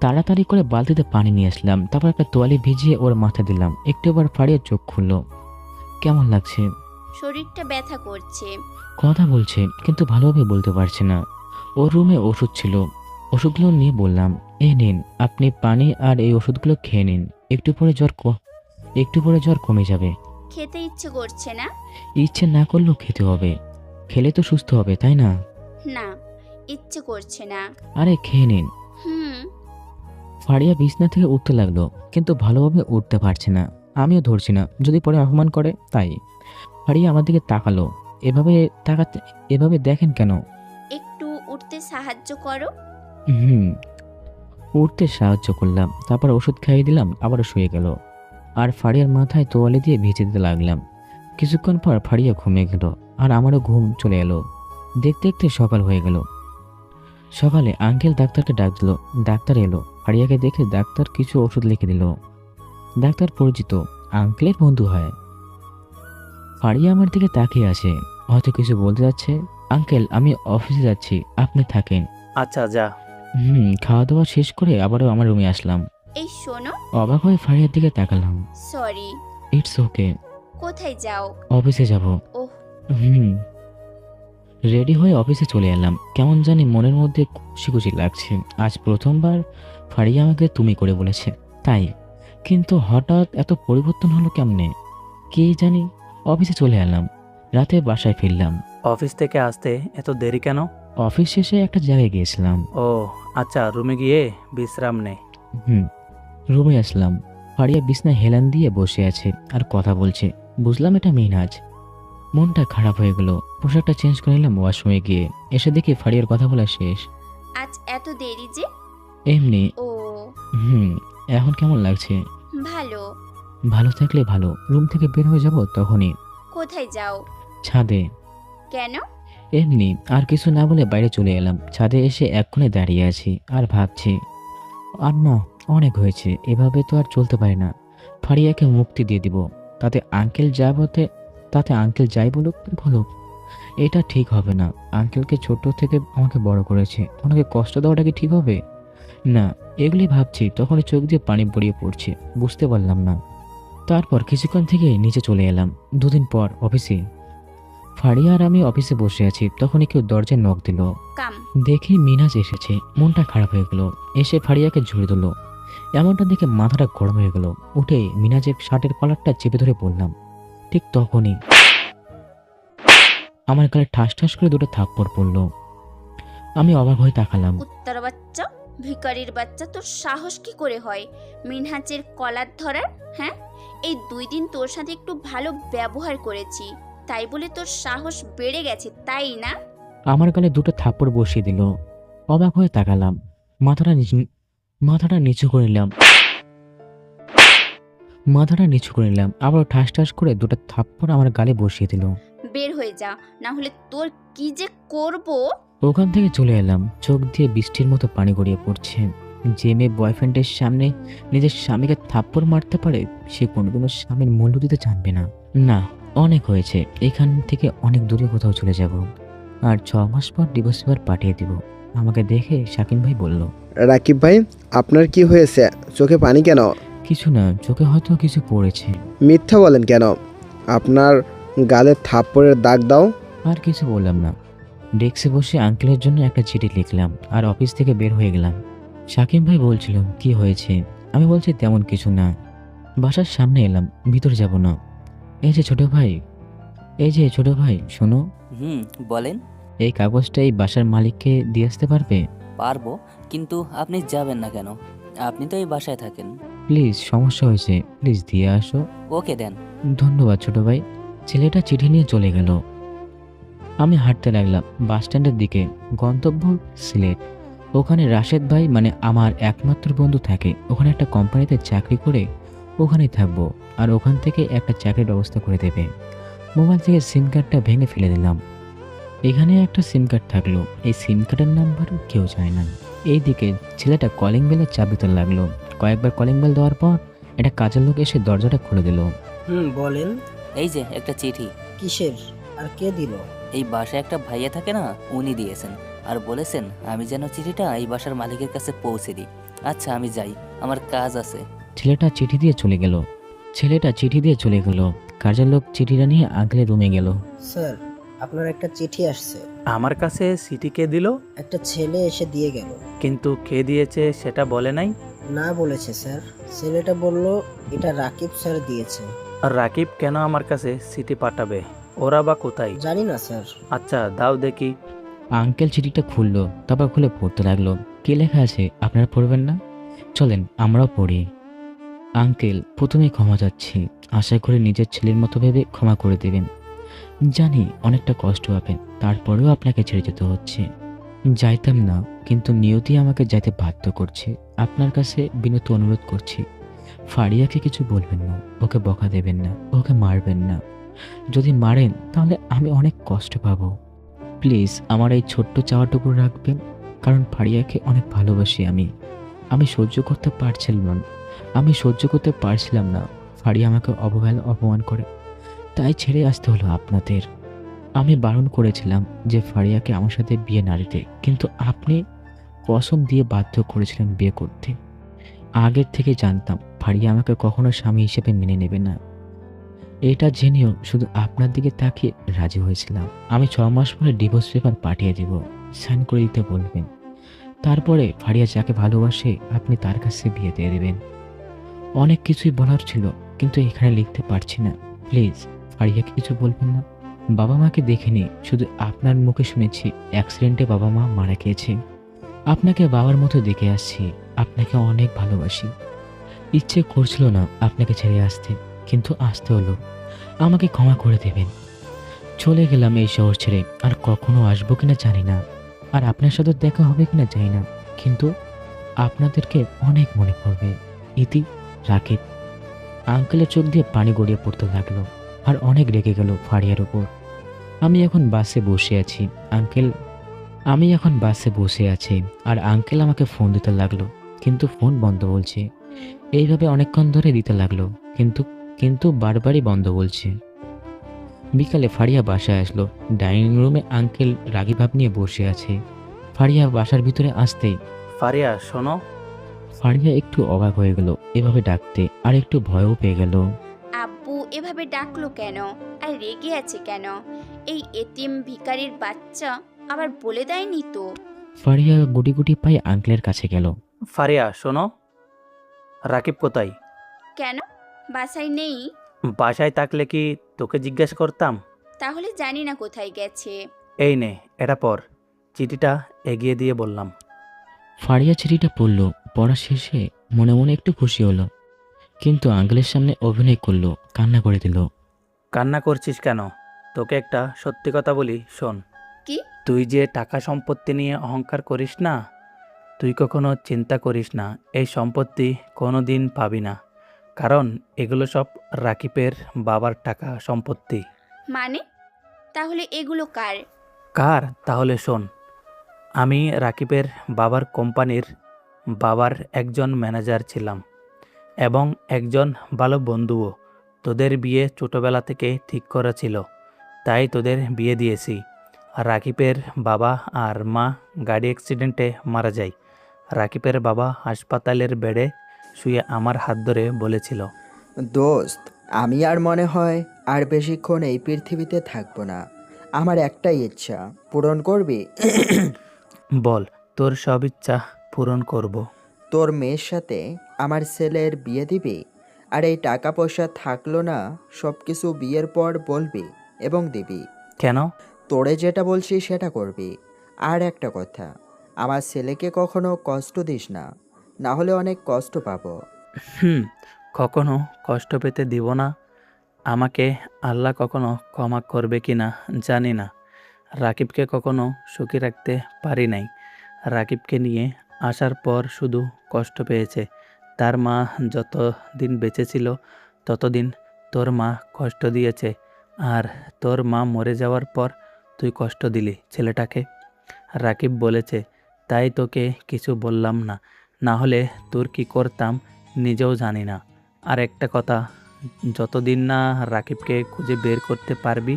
S2: তাড়াতাড়ি করে বালতিতে পানি নিয়ে আসলাম। তারপর একটা তোয়ালে ভিজিয়ে ওর মাথা দিলাম। একটু বার ফাড়িয়ে চোখ খুললো। কেমন লাগছে?
S6: শরীরটা ব্যথা করছে।
S2: কথা বলছে, কিন্তু ভালোভাবে বলতে পারছে না। ওর রুমে ওষুধ ছিল। ওষুধগুলো নিয়ে বললাম, এই নিন, আপনি পানি আর এই ওষুধগুলো খেয়ে নিন। একটু পরে জ্বর কমে যাবে।
S6: খেতে ইচ্ছে করছে না?
S2: ইচ্ছে না করলেও খেতে হবে, খেলে তো সুস্থ হবে, তাই না?
S6: না, ইচ্ছে করছে না।
S2: আরে খেয়ে নিন।
S6: হুম।
S2: ফারিয়া বিছনা থেকে উঠতে লাগলো, কিন্তু ভালোভাবে উঠতে পারছে না। আমিও ধরছি না, যদি পরে অপমান করে তাই। ফারিয়া আমার দিকে তাকালো। এভাবে তাকাতে, এভাবে দেখেন কেন?
S6: একটু উঠতে সাহায্য করো।
S2: হুম, উঠতে সাহায্য করলাম, তারপর ওষুধ খাইয়ে দিলাম, আবারও শুয়ে গেল। আর ফারিয়ার মাথায় তোয়ালে দিয়ে ভিজে দিতে লাগলাম। কিছুক্ষণ পর ফারিয়া ঘুমিয়ে গেল, আর আমারও ঘুম চলে এলো। দেখতে দেখতে সকাল হয়ে গেল। সকালে আঙ্কেল ডাক্তারকে ডাক দিল। ডাক্তার এলো, ফারিয়াকে দেখে ডাক্তার কিছু ওষুধ লিখে দিল। ডাক্তার পরিচিত, আঙ্কেলের বন্ধু হয়। ফারিয়া আমার দিকে তাকিয়ে আছে, হয়তো কিছু বলতে যাচ্ছে। আঙ্কেল, আমি অফিসে যাচ্ছি, আপনি থাকেন।
S4: আচ্ছা যা।
S2: খাওয়া দাওয়া শেষ করে আবারও আমার রুমে আসলাম।
S6: এই শোনো।
S2: অবাক হয়ে ফারিয়ার দিকে তাকালাম।
S6: সরি।
S2: It's okay.
S6: কোথায় যাও?
S2: অফিসে যাব।
S6: ওহ।
S2: রেডি হয়ে অফিসে চলে এলাম। কেমন জানি মনের মধ্যে খুশি খুশি লাগছে। আজ প্রথমবার ফারিয়া আমাকে তুমি করে বলেছে, তাই। কিন্তু হঠাৎ এত পরিবর্তন হলো কেমনে কে জানি। অফিসে চলে এলাম, রাতে বাসায় ফিরলাম।
S4: অফিস থেকে আসতে এত দেরি কেন?
S2: অফিস শেষে একটা জায়গায় গিয়েছিলাম।
S4: ও আচ্ছা, রুমে গিয়ে বিশ্রাম নে।
S2: রুমে আসলাম। ফারিয়া বিছনায় হেলান দিয়ে বসে আছে আর কথা বলছে। বুঝলাম এটা মিনহাজ। মনটা খারাপ হয়ে গেল। পোশাকটা চেঞ্জ করে নিলাম ওয়াশরুমে গিয়ে। এসে দেখি ফারিয়ার কথা বলা শেষ।
S6: আজ এত দেরি যে?
S2: এমনি।
S6: ও।
S2: এখন কেমন লাগছে?
S6: ভালো।
S2: ভালো থাকলে ভালো। রুম থেকে বের হয়ে যাব তখনই।
S6: কোথায় যাও?
S2: ছাদে।
S6: কেন?
S2: এমনি। আর কিছু না বলে বাইরে চলে এলাম। ছাদে এসে এক কোণে দাঁড়িয়ে আছি আর ভাবছি, আর না, অনেক হয়েছে, এভাবে তো আর চলতে পারে না। ফারিয়াকে মুক্তি দিয়ে দিব। তাতে আঙ্কেল যাই বলুক বলুক, এটা ঠিক হবে না। আঙ্কেলকে ছোট থেকে আমাকে বড় করেছে, ওনাকে কষ্ট দেওয়াটা কি ঠিক হবে? না, এগুলি ভাবছি তখনই চোখ দিয়ে পানি গড়িয়ে পড়ছে। বুঝতে পারলাম না। তারপর কিছুক্ষণ থেকে নিচে চলে এলাম। দুদিন পর অফিসে। ফারিয়া আর আমি অফিসে বসে আছি, তখনই কেউ দরজায় নক দিল।
S6: কাম।
S2: দেখি মিনাজ এসেছে। মনটা খারাপ হয়ে গেল। এসে ফারিয়াকে জড়িয়ে দিল। এমনটা দেখে মাথাটা গরম হয়ে গেল। উঠে মিনাজের শার্টের কলারটা চেপে ধরে বললাম। ঠিক তখনই আমার গালে ঠাস ঠাস করে দুটো থাপ্পড় পড়ল। আমি অবাক হয়ে তাকালাম।
S6: কুত্তার বাচ্চা, ভিখারির বাচ্চা, তোর সাহস কি করে হয় মিনহাজের কলার ধরার? হ্যাঁ, এই 2 দিন তোর সাথে একটু ভালো ব্যবহার করেছি, তাই বলে তোর সাহস বেড়ে গেছে, তাই না?
S2: আমার গালে দুটো থাপ্পড় বসিয়ে দিল। অবাক হয়ে তাকালাম। মাথাটা নিচু করে নিলাম। আবার ঠাস ঠাস করে দুটো থাপ্পড় আমার গালে বসিয়ে দিল।
S6: বের হয়ে যা, না হলে তোর কি যে করব।
S2: ওখান থেকে চলে এলাম। চোখ দিয়ে বৃষ্টির মতো পানি গড়িয়ে পড়ছে। যে মেয়ে বয়ফ্রেন্ডের সামনে নিজের স্বামীকে থাপ্পড় মারতে পারে, সে কোনোদিনও স্বামীর মূল্য দিতে জানবে না। না, অনেক হয়েছে। এখান থেকে অনেক দূরে কোথাও চলে যাব। আর 6 মাস পর ডিভোর্স পেপার পাঠিয়ে দিব। আমাকে দেখে শাকিন ভাই বলল,
S5: রাকিব ভাই, আপনার কি হয়েছে? চোখে পানি কেন?
S2: কিছু না, চোখে হয়তো কিছু পড়েছে।
S5: মিথ্যা বলেন কেন? আপনার গালে থাপ্পড়ের দাগ দাও।
S2: আর কিছু বললাম না। ডেস্কে বসে আঙ্কেলের জন্য একটা চিঠি লিখলাম আর অফিস থেকে বের হয়ে গেলাম। শাকিব ভাই বলছিল, কি হয়েছে? আমি বলছি তেমন কিছু না। বাসার সামনে এলাম, ভিতরে যাব না। এই যে ছোট ভাই, শোনো।
S7: বলেন।
S2: এই কাগজটা এই বাসার মালিককে দিয়ে আসতে পারবে?
S7: পারবো, কিন্তু আপনি যাবেন না কেন? আপনি তো এই বাসায় থাকেন।
S2: প্লিজ, সমস্যা হয়েছে, প্লিজ দিয়ে আসো।
S7: ওকে দেন।
S2: ধন্যবাদ ছোট ভাই। ছেলেটা চিঠি নিয়ে চলে গেল। আমি হাঁটতে লাগলাম বাস স্ট্যান্ডের দিকে। গন্তব্য সিলেট। ওখানে রাশেদ ভাই, মানে আমার একমাত্র বন্ধু থাকে। ওখানে একটা কোম্পানিতে চাকরি করে ওখানেই থাকবো। আর ওখান থেকে একটা চাকরির ব্যবস্থা করে দেবে। মোবাইল থেকে সিম কার্ডটা ভেঙে ফেলে দিলাম। এখানে একটা সিম কার্ড থাকলো, এই সিম কার্ডের নাম্বার কেউ জানে না। এইদিকে ছেলেটা কলিং বেলের চাপ দিতে লাগলো। কয়েকবার কলিং বেল দেওয়ার পর একটা কাজের লোক এসে দরজাটা খুলে দিল।
S8: বলেন।
S7: এই যে একটা চিঠি।
S8: কিসের? আর কে দিল?
S7: এই বাসায় একটা ভাইয়া থাকে না, উনি দিয়েছেন আর বলেছেন আমি যেন চিঠিটা এই বাসার মালিকের কাছে পৌঁছে দিই। আচ্ছা আমি যাই, আমার কাজ আছে।
S2: ছেলেটা চিঠি দিয়ে চলে গেল। কাজের লোক চিঠিটা নিয়ে আঙ্কেলের রুমে গেল।
S8: স্যার, আপনার একটা চিঠি আসছে।
S4: আমার কাছে সিটি কে দিল?
S8: একটা ছেলে এসে দিয়ে গেল।
S4: কিন্তু কে দিয়েছে সেটা বলে নাই।
S8: না বলেছে স্যার। ছেলেটা বলল এটা রাকিব স্যার দিয়েছে।
S4: রাকিব কেন আমার কাছে চিঠি পাঠাবে? ওরা বা কোথায়?
S8: জানি না স্যার।
S4: আচ্ছা দাও দেখি।
S2: আঙ্কেল চিঠিটা খুললো, তারপর খুলে পড়তে লাগলো। কি লেখা আছে আপনারা পড়বেন না? চলেন আমরাও পড়ি। আঙ্কেল, প্রথমে ক্ষমা চাচ্ছি। আশা করি নিজের ছেলের মতো ভেবে ক্ষমা করে দেবেন। জানি অনেকটা কষ্ট হবে, তারপরেও আপনাকে ছেড়ে যেতে হচ্ছে। যাইতাম না, কিন্তু নিয়তি আমাকে যাইতে বাধ্য করছে। আপনার কাছে বিনীত অনুরোধ করছি, ফারিয়াকে কিছু বলবেন না, ওকে বকা দেবেন না, ওকে মারবেন না। যদি মারেন তাহলে আমি অনেক কষ্ট পাবো। প্লিজ আমার এই ছোট্ট চাওয়াটুকু রাখবেন, কারণ ফারিয়াকে অনেক ভালোবাসি আমি। আমি সহ্য করতে পারছিলাম না ফারিয়া আমাকে অবহেলা অপমান করে, তাই ছেড়ে আসতে হলো আপনাদের। আমি বারণ করেছিলাম যে ফারিয়াকে আমার সাথে বিয়ে না দিতে, কিন্তু আপনি কসম দিয়ে বাধ্য করেছিলেন বিয়ে করতে। আগের থেকে জানতাম ফারিয়া আমাকে কখনো স্বামী হিসেবে মেনে নেবে না। এটা জেনেও শুধু আপনার দিকে তাকিয়ে রাজি হয়েছিলাম। আমি 6 মাস পরে ডিভোর্স পেপার পাঠিয়ে দেব, সাইন করে দিতে বলবেন। তারপরে ফারিয়া যাকে ভালোবাসে আপনি তার কাছে বিয়ে দিয়ে দেবেন। অনেক কিছুই বলার ছিল, কিন্তু এখানে লিখতে পারছি না। প্লিজ ফারিয়াকে কিছু বলবেন না। বাবা মাকে দেখিনি, শুধু আপনার মুখে শুনেছি অ্যাক্সিডেন্টে বাবা মা মারা গিয়েছে। আপনাকে বাবার মতো দেখে আসছি, আপনাকে অনেক ভালোবাসি। ইচ্ছে করছিল না আপনাকে ছেড়ে আসতে, কিন্তু আসতে হলো। আমাকে ক্ষমা করে দেবেন। চলে গেলাম এই শহর ছেড়ে, আর কখনো আসবো কিনা জানি না, আর আপনার সাথে দেখা হবে কিনা জানি না, কিন্তু আপনাদেরকে অনেক মনে পড়বে। ইতি, রাকিব। আঙ্কেলের চোখ দিয়ে পানি গড়িয়ে পড়তে লাগলো, আর অনেক রেগে গেল ফারিয়ার উপর। আমি এখন বাসে বসে আছি, আর আঙ্কেল আমাকে ফোন দিতে লাগলো, কিন্তু ফোন বন্ধ বলছে। এইভাবে অনেকক্ষণ ধরে দিতে লাগলো, কিন্তু বারবারই বন্ধ বলছে। বিকালে ফারিয়া বাসায় আসলো। ডাইনিং রুমে আঙ্কেল রাগী ভাব নিয়ে বসে আছে। ফারিয়া বাসার ভিতরে আসতেই
S4: ফারিয়া শোনো।
S2: ফারিয়া একটু অবাক হয়ে গেল এভাবে ডাকতে, আর একটু ভয়ও পেয়ে গেল।
S6: আব্বু এভাবে ডাকলো কেন? আর রেগে আছে কেন? এই এতিম ভিখারির বাচ্চা আবার বলে দেয়নি তো?
S2: ফারিয়া গুটি গুটি পায়ে আঙ্কেলের কাছে গেল।
S4: ফারিয়া শোনো, রাকিব কোথায়?
S6: কেন, বাসায় নেই?
S4: বাসায় থাকলে কি তোকে জিজ্ঞেস করতাম?
S6: তাহলে জানি না কোথায় গেছে।
S4: এই নে, এটা পর। চিঠিটা এগিয়ে দিয়ে বললাম।
S2: ফারিয়া চিঠিটা পড়ল। পড়া শেষে মনে মনে একটু খুশি হলো, কিন্তু আঙ্কেলের সামনে অভিনয় করলো, কান্না করে দিল।
S4: কান্না করছিস কেন? তোকে একটা সত্যি কথা বলি, শোন।
S6: কি?
S4: তুই যে টাকা সম্পত্তি নিয়ে অহংকার করিস না, তুই কখনো চিন্তা করিস না এই সম্পত্তি কোনো দিন পাবি না, কারণ এগুলো সব রাকিবের বাবার টাকা সম্পত্তি।
S6: মানে তাহলে এগুলো কার?
S4: কার? তাহলে শোন। আমি রাকিবের বাবার কোম্পানির বাবার একজন ম্যানেজার ছিলাম, এবং একজন ভালো বন্ধুও। তোদের বিয়ে ছোটোবেলা থেকে ঠিক করা ছিল, তাই তোদের বিয়ে দিয়েছি। রাকিবের বাবা আর মা গাড়ি অ্যাক্সিডেন্টে মারা যায়। রাকিবের বাবা হাসপাতালের বেডে শুয়ে আমার হাত ধরে বলেছিল,
S9: দোস্ত, আমি আর মনে হয় আর বেশিক্ষণ এই পৃথিবীতে থাকবো না। আমার একটাই ইচ্ছা, পূরণ করবি?
S4: বল, তোর সব ইচ্ছা পূরণ করব।
S9: তোর মেয়ের সাথে আমার ছেলের বিয়ে দিবি, আর এই টাকা পয়সা থাকলো না সব কিছু বিয়ের পর বলবি এবং দিবি।
S4: কেন?
S9: তোরে যেটা বলছি সেটা করবি। আর একটা কথা, আমার ছেলেকে কখনো কষ্ট দিস না, না হলে অনেক কষ্ট পাবো।
S4: কখনো কষ্ট পেতে দিব না। আমাকে আল্লাহ কখনো ক্ষমা করবে কি না জানি না। রাকিবকে কখনো সুখী রাখতে পারি নাই। রাকিবকে নিয়ে আসার পর শুধু কষ্ট পেয়েছে। তার মা যতদিন বেঁচে ছিল ততদিন তোর মা কষ্ট দিয়েছে, আর তোর মা মরে যাওয়ার পর তুই কষ্ট দিলি ছেলেটাকে। রাকিব বলেছে, তাই তোকে কিছু বললাম না, না হলে তোর কি করতাম নিজেও জানি না। আর একটা কথা, যতদিন না রাকিবকে খুঁজে বের করতে পারবি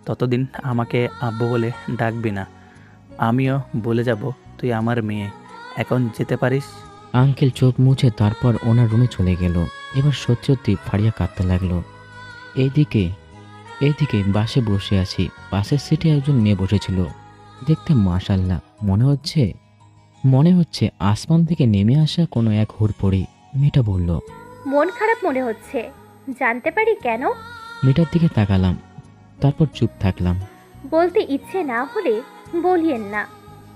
S4: ততদিন আমাকে আব্বু বলে ডাকবি না। আমিও বলে যাব তুই আমার মেয়ে। এখন যেতে পারিস।
S2: আঙ্কেল চোখ মুছে তারপর ওনার রুমে চলে গেল। এবার সত্যি সত্যি ফারিয়া কাঁদতে লাগলো। এইদিকে বাসে বসে আছি। পাশের সিটে একজন মেয়ে বসেছিল, দেখতে মাশাআল্লাহ মনে হচ্ছে আসমান থেকে নেমে আসা কোনো এক হুড়পড়ি। মেয়েটা বলল,
S1: মন খারাপ মনে হচ্ছে,
S10: জানতে পারি কেন?
S2: মেয়েটার দিকে তাকালাম, তারপর চুপ থাকলাম।
S10: বলতে ইচ্ছে না হলে বলিয়েন না।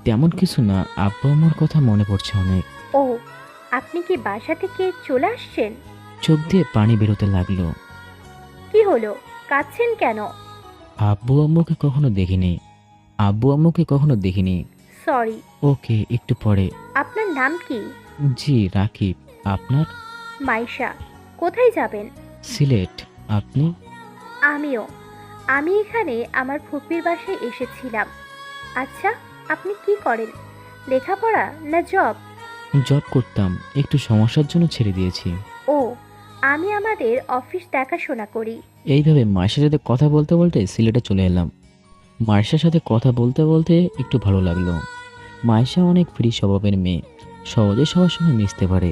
S2: তেমন কিছু না, আব্বু আম্মুর কথা মনে পড়ছে অনেক।
S10: ও, আপনি কি বাসা থেকে চলে আসছেন?
S2: চোখ দিয়ে পানি বেরোতে লাগলো।
S10: কি হলো, কাঁদছেন কেন?
S2: আব্বু আম্মুকে কখনো দেখিনি, আব্বু আম্মুকে কখনো দেখিনি।
S10: সরি।
S2: ওকে, একটু পরে।
S10: আপনার নাম কি?
S2: জি, রাকিব। আপনার?
S10: মাইশা। কোথায় যাবেন?
S2: সিলেট। আপনি?
S10: আমিও। আমি এখানে আমার ফুপির বাসায় এসেছিলাম। আচ্ছা, আপনি কি করেন? লেখাপড়া না জব?
S2: জব করতাম, একটু সমস্যার জন্য ছেড়ে দিয়েছি।
S10: ও, আমি আমাদের অফিস দেখাশোনা করি।
S2: এইভাবে মায়ের সাথে কথা বলতে বলতে সিলেটে চলে এলাম। মায়ের সাথে কথা বলতে বলতে একটু ভালো লাগলো। মায়েশা অনেক ফ্রি স্বভাবের মেয়ে, সহজে সবার সঙ্গে মিশতে পারে।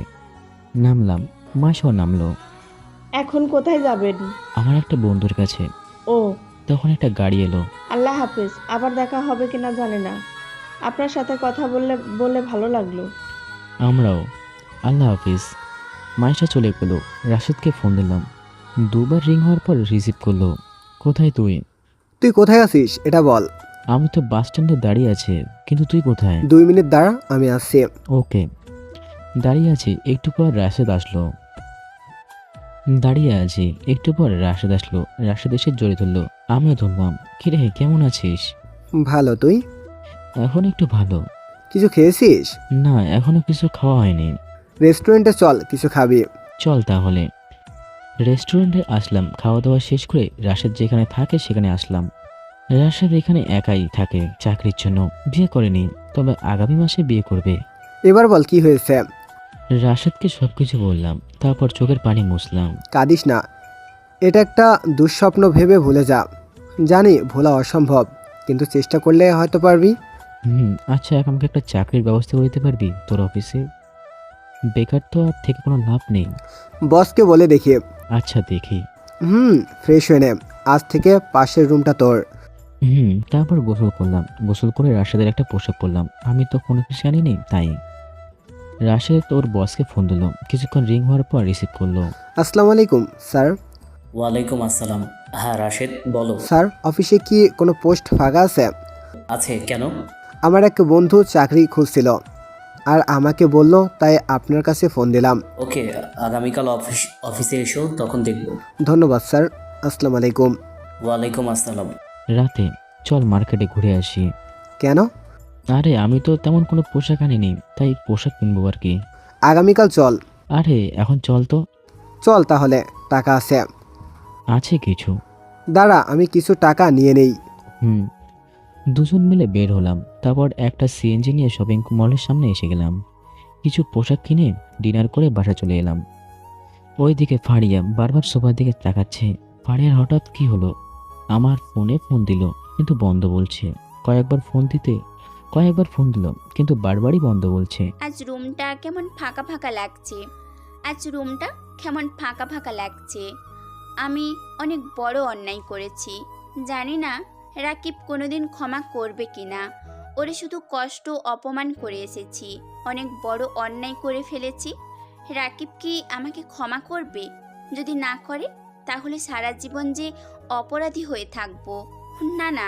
S2: নামলাম, মায়েশাও নামলো।
S11: এখন কোথায় যাবেন?
S2: আমার একটা বন্ধুর কাছে।
S11: ও,
S2: তখন একটা গাড়ি এলো।
S11: আল্লাহ হাফেজ। আবার দেখা হবে কিনা জানি না। আপনার সাথে কথা বলে ভালো লাগলো।
S2: আমরাও। আল্লাহ হাফিজ। মায়েশা চলে গেল। রাশেদকে ফোন দিলাম, দুবার রিং হওয়ার পর রিসিভ করলো। কোথায় তুই?
S5: তুই কোথায় আছিস এটা বল।
S2: আমি তো বাস স্ট্যান্ডে দাঁড়িয়ে আছে, কিন্তু তুই কোথায়?
S5: 2 মিনিট দাঁড়া, আমি আসছি।
S2: ওকে। দাঁড়িয়ে আছি, একটু পর রাশেদ আসলো। দাঁড়িয়ে আছি, একটু পর রাশেদ আসলো। রাশেদ এসে জড়িয়ে ধরলো, আমিও ধরলাম। কিরে, কেমন আছিস?
S5: ভালো, তুই?
S2: এখন একটু ভালো।
S5: কিছু খেয়েছিস?
S2: না, এখনো কিছু খাওয়া হয়নি।
S5: রেস্টুরেন্টে চল, কিছু খাবি।
S2: চল তাহলে। রেস্টুরেন্টে আসলাম, খাওয়া দাওয়া শেষ করে রাশেদ যেখানে থাকে সেখানে আসলাম। রাশেদ এখানে একাই থাকে চাকরির জন্য, বিয়ে করেনি, তবে আগামী মাসে বিয়ে করবে।
S5: এবার বল কি হয়েছে।
S2: রাশেদকে সবকিছু বললাম, তারপর চোখের পানি মুছলাম।
S5: কাঁদিস না, এটা একটা দুঃস্বপ্ন ভেবে ভুলে যা। জানি ভোলা অসম্ভব, কিন্তু চেষ্টা করলে হয়তো পারবি।
S2: আচ্ছা, আমাকে একটা চাকরির ব্যবস্থা করে দিতে পারবি তোর অফিসে? বেকার তো আর থেকে কোনো লাভ নেই।
S5: বসকে বলে দেখি।
S2: আচ্ছা, দেখি।
S5: ফ্রেশ হয়ে নে, আজ থেকে পাশের রুমটা তোর।
S2: তারপর গোসল করলাম, গোসল করে রাশেদের একটা পোশাক পরলাম। আমি তো কোনো কিছু আনিনি, তাই। রাশেদ ওর বসকে ফোন দিল, কিছুক্ষণ রিং হওয়ার পর রিসিভ করলো।
S5: আসসালামু আলাইকুম স্যার।
S12: ওয়ালাইকুম আসসালাম। হ্যাঁ রাশেদ, বলো।
S5: স্যার, অফিসে কি কোনো পোস্ট ফাঁকা আছে?
S12: আছে, কেন?
S5: আমার এক বন্ধু চাকরি খুঁজছিল আর আমাকে বলল, তাই আপনার কাছে ফোন দিলাম।
S12: ওকে, আগামীকাল অফিসে এসো, তখন দেখব।
S5: ধন্যবাদ স্যার, আসসালামু আলাইকুম।
S12: ওয়ালাইকুম আসসালাম।
S2: রাতে চল মার্কেটে ঘুরে আসি।
S5: কেন?
S2: আরে আমি তো তেমন কোনো পোশাক আনিনি, তাই পোশাক কিনবো আর কি।
S5: আগামীকাল চল।
S2: আরে এখন চল তো।
S5: চল তাহলে, টাকা আছে।
S2: আছে কিছু।
S5: দাঁড়া, আমি কিছু টাকা নিয়ে নেই।
S2: দুজন মিলে বের হলাম, তারপর একটা সিএনজি নিয়ে শপিং মলের সামনে এসে গেলাম। কিছু পোশাক কিনে ডিনার করে বাসা চলে এলাম। ওইদিকে ফারিয়া বারবার সোফার দিকে তাকাচ্ছে। ফারিয়ার হঠাৎ কি হলো? আমার ফোনে ফোন দিল, কিন্তু বন্ধ বলছে। কয়েকবার ফোন দিল, কিন্তু বারবারই বন্ধ বলছে।
S6: আজ রুমটা কেমন ফাঁকা ফাঁকা লাগছে। আমি অনেক বড় অন্যায় করেছি। জানি না রাকিব কোনোদিন ক্ষমা করবে কিনা। ওরে শুধু কষ্ট অপমান করে এসেছি, অনেক বড় অন্যায় করে ফেলেছি। রাকিব কি আমাকে ক্ষমা করবে? যদি না করে, তাহলে সারা জীবন যে অপরাধী হয়ে থাকবো। না,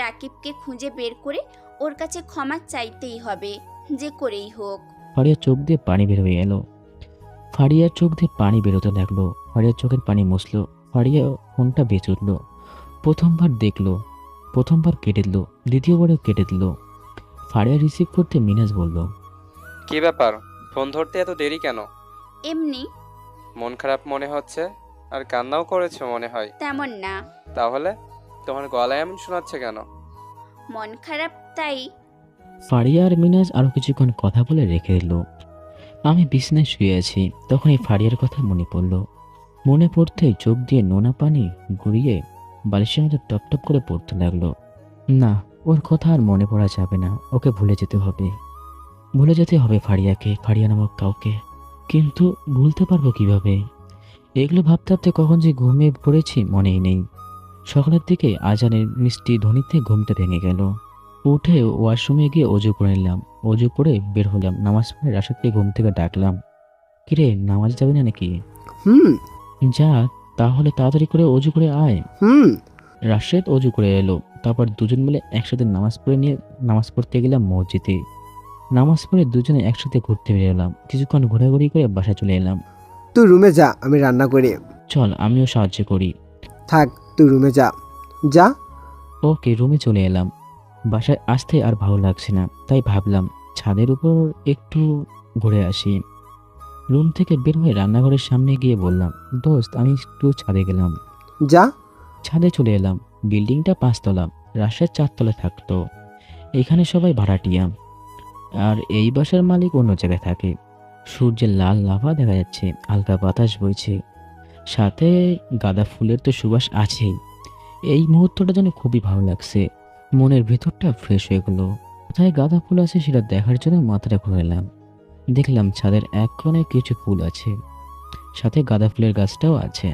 S6: রাকিবকে খুঁজে বের করে ওর কাছে ক্ষমা চাইতেই হবে, যে করেই হোক।
S2: ফারিয়ার চোখ দিয়ে পানি বের হয়ে এলো। ফারিয়ার চোখ দিয়ে পানি বেরোতে লাগলো। ফারিয়ার চোখের পানি মুছলো। ফারিয়া ফোনটা বেঁচে উঠলো। প্রথমবার দেখলো, প্রথমবার কেটে দিল, দ্বিতীয়বারও কেটে দিল। ফারিয়া রিসিভ করতে মিনাজ বলল,
S13: কি ব্যাপার, ফোন ধরতে এত দেরি কেন?
S6: এমনি।
S13: মন খারাপ মনে হচ্ছে, আর কান্নাও করেছো মনে হয়।
S6: তেমন না।
S13: তাহলে তোমার গলায় এমন শোনাচ্ছে কেন?
S6: মন খারাপ তাই।
S2: ফারিয়া আর মিনাজ আরো কিছুক্ষণ কথা বলে রেখে দিল। আমি বিছানায় শুয়ে আছি, তখনই ফারিয়ার কথা মনে পড়ল। মনে পড়তেই চোখ দিয়ে নোনা পানি গড়িয়ে বালিশের মধ্যে টপ টপ করে পড়তে লাগলো। না, ওর কথা আর মনে পড়া যাবে না। ওকে ভুলে যেতে হবে ফারিয়াকে, ফারিয়া নামক কাউকে। কিন্তু ভুলতে পারবো কিভাবে? এগুলো ভাবতে ভাবতে কখন যে ঘুমিয়ে পড়েছি মনেই নেই। সকালের দিকে আজানের মিষ্টি ধ্বনিতে ঘুমটা ভেঙে গেল। উঠে ওয়াশরুমে গিয়ে অজু করে নিলাম। অজু করে বের হলাম। নামাজ পড়ে রাশেদকে ঘুম থেকে ডাকলাম। কিরে, নামাজ যাবি না নাকি?
S5: যা,
S2: তাহলে তাড়াতাড়ি করে অজু করে আয়।
S5: হুম।
S2: রাশেদ অজু করে এলো। তারপর দুজন মিলে একসাথে নামাজ পড়তে গেলাম মসজিদে। নামাজ পড়ে দুজনে একসাথে ঘুরতে বেরোলাম। কিছুক্ষণ ঘোরাঘুরি করে বাসায় চলে এলাম।
S5: তুই রুমে যা, আমি রান্না করি।
S2: চল আমিও সাহায্য করি।
S5: থাক, তুই রুমে যা। যা।
S2: ওকে, রুমে চলে এলাম। বাসায় আসতে আর ভালো লাগছে না, তাই ভাবলাম ছাদের উপর একটু ঘুরে আসি। রুম থেকে বের হয়ে রান্নাঘরের সামনে গিয়ে বললাম, দোস্ত আমি একটু ছাদে গেলাম।
S5: যা।
S2: ছাদে চলে এলাম। বিল্ডিংটা 5 তলা, রাশেদ 4 তলায় থাকতো। এখানে সবাই ভাড়াটিয়া, আর এই বাসার মালিক অন্য জায়গায় থাকে। সূর্যের লাল লাভা দেখা যাচ্ছে, হালকা বাতাস বইছে, সাথে গাঁদা ফুলের তো সুবাস আছেই। এই মুহূর্তটা যেন খুবই ভালো লাগছে। মনের ভেতরটা ফ্রেশ হয়ে গেল। কোথায় গাঁদা ফুল আছে সেটা দেখার জন্য মাথাটা ঘুরালাম। দেখলাম ছাদের এক কোণায় কিছু ফুল আছে, সাথে গাঁদা ফুলের গাছটাও আছে।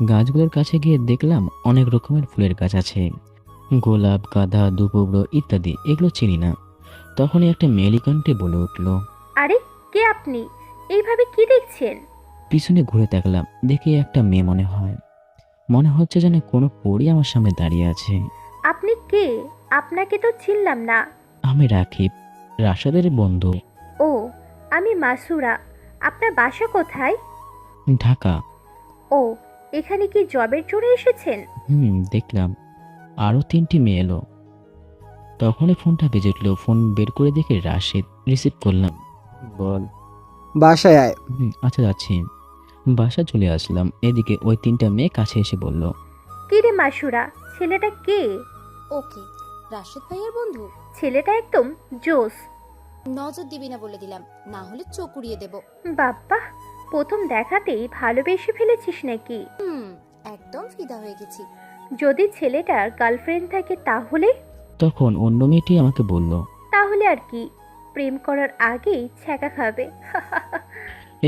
S2: গাছগুলোর কাছে গিয়ে দেখলাম অনেক রকমের ফুলের গাছ আছে, গোলাপ, গাঁদা, দুপুবড়ো ইত্যাদি। এগুলো চিনি না। তখনই একটা মেয়েলি কণ্ঠে বলে উঠল,
S10: আরে কে আপনি? এইভাবে কি দেখছেন?
S2: পিছনে ঘুরে তাকলাম, দেখি একটা মেয়ে মনে হচ্ছে যেন কোনো পরী আমার সামনে দাঁড়িয়ে আছে।
S10: আপনি কে? আপনাকে তো চিনলাম না।
S2: আমি রাকিব, রাশেদের বন্ধু।
S10: ও, আমি মাসুরা। আপনার বাসা কোথায়?
S2: ঢাকা।
S10: ও, এখানে কি জবের জন্য এসেছেন?
S2: দেখলাম আরো 3টি মেয়ে এলো। তখনই ফোনটা বেজে উঠলো। ফোন বের করে দেখে রাশেদ। রিসিভ করলাম। বল।
S5: বাসায় আয়।
S2: আচ্ছা যাচ্ছি। বাসা চলে আসলাম। এদিকে ওই 3টা মেয়ে কাছে এসে বলল,
S10: কি রে মাসুরা, ছেলেটা কে?
S14: ওকে, রাশেদ ভাইয়ের বন্ধু।
S10: ছেলেটা একদম জোস।
S14: নজর দিবি না বলে দিলাম, না হলে চোখ উড়িয়ে দেব।
S10: বাপ্পা, প্রথম দেখাতেই ভালোবেসে ফেলেছিস নাকি?
S14: একদম ফিদা হয়ে গেছি।
S10: যদি ছেলেটার গার্লফ্রেন্ড থাকে তাহলে?
S2: তখন অন্য মেয়েটি আমাকে বলল,
S10: তাহলে আর কি, প্রেম করার আগেই ছ্যাঁকা খাবে।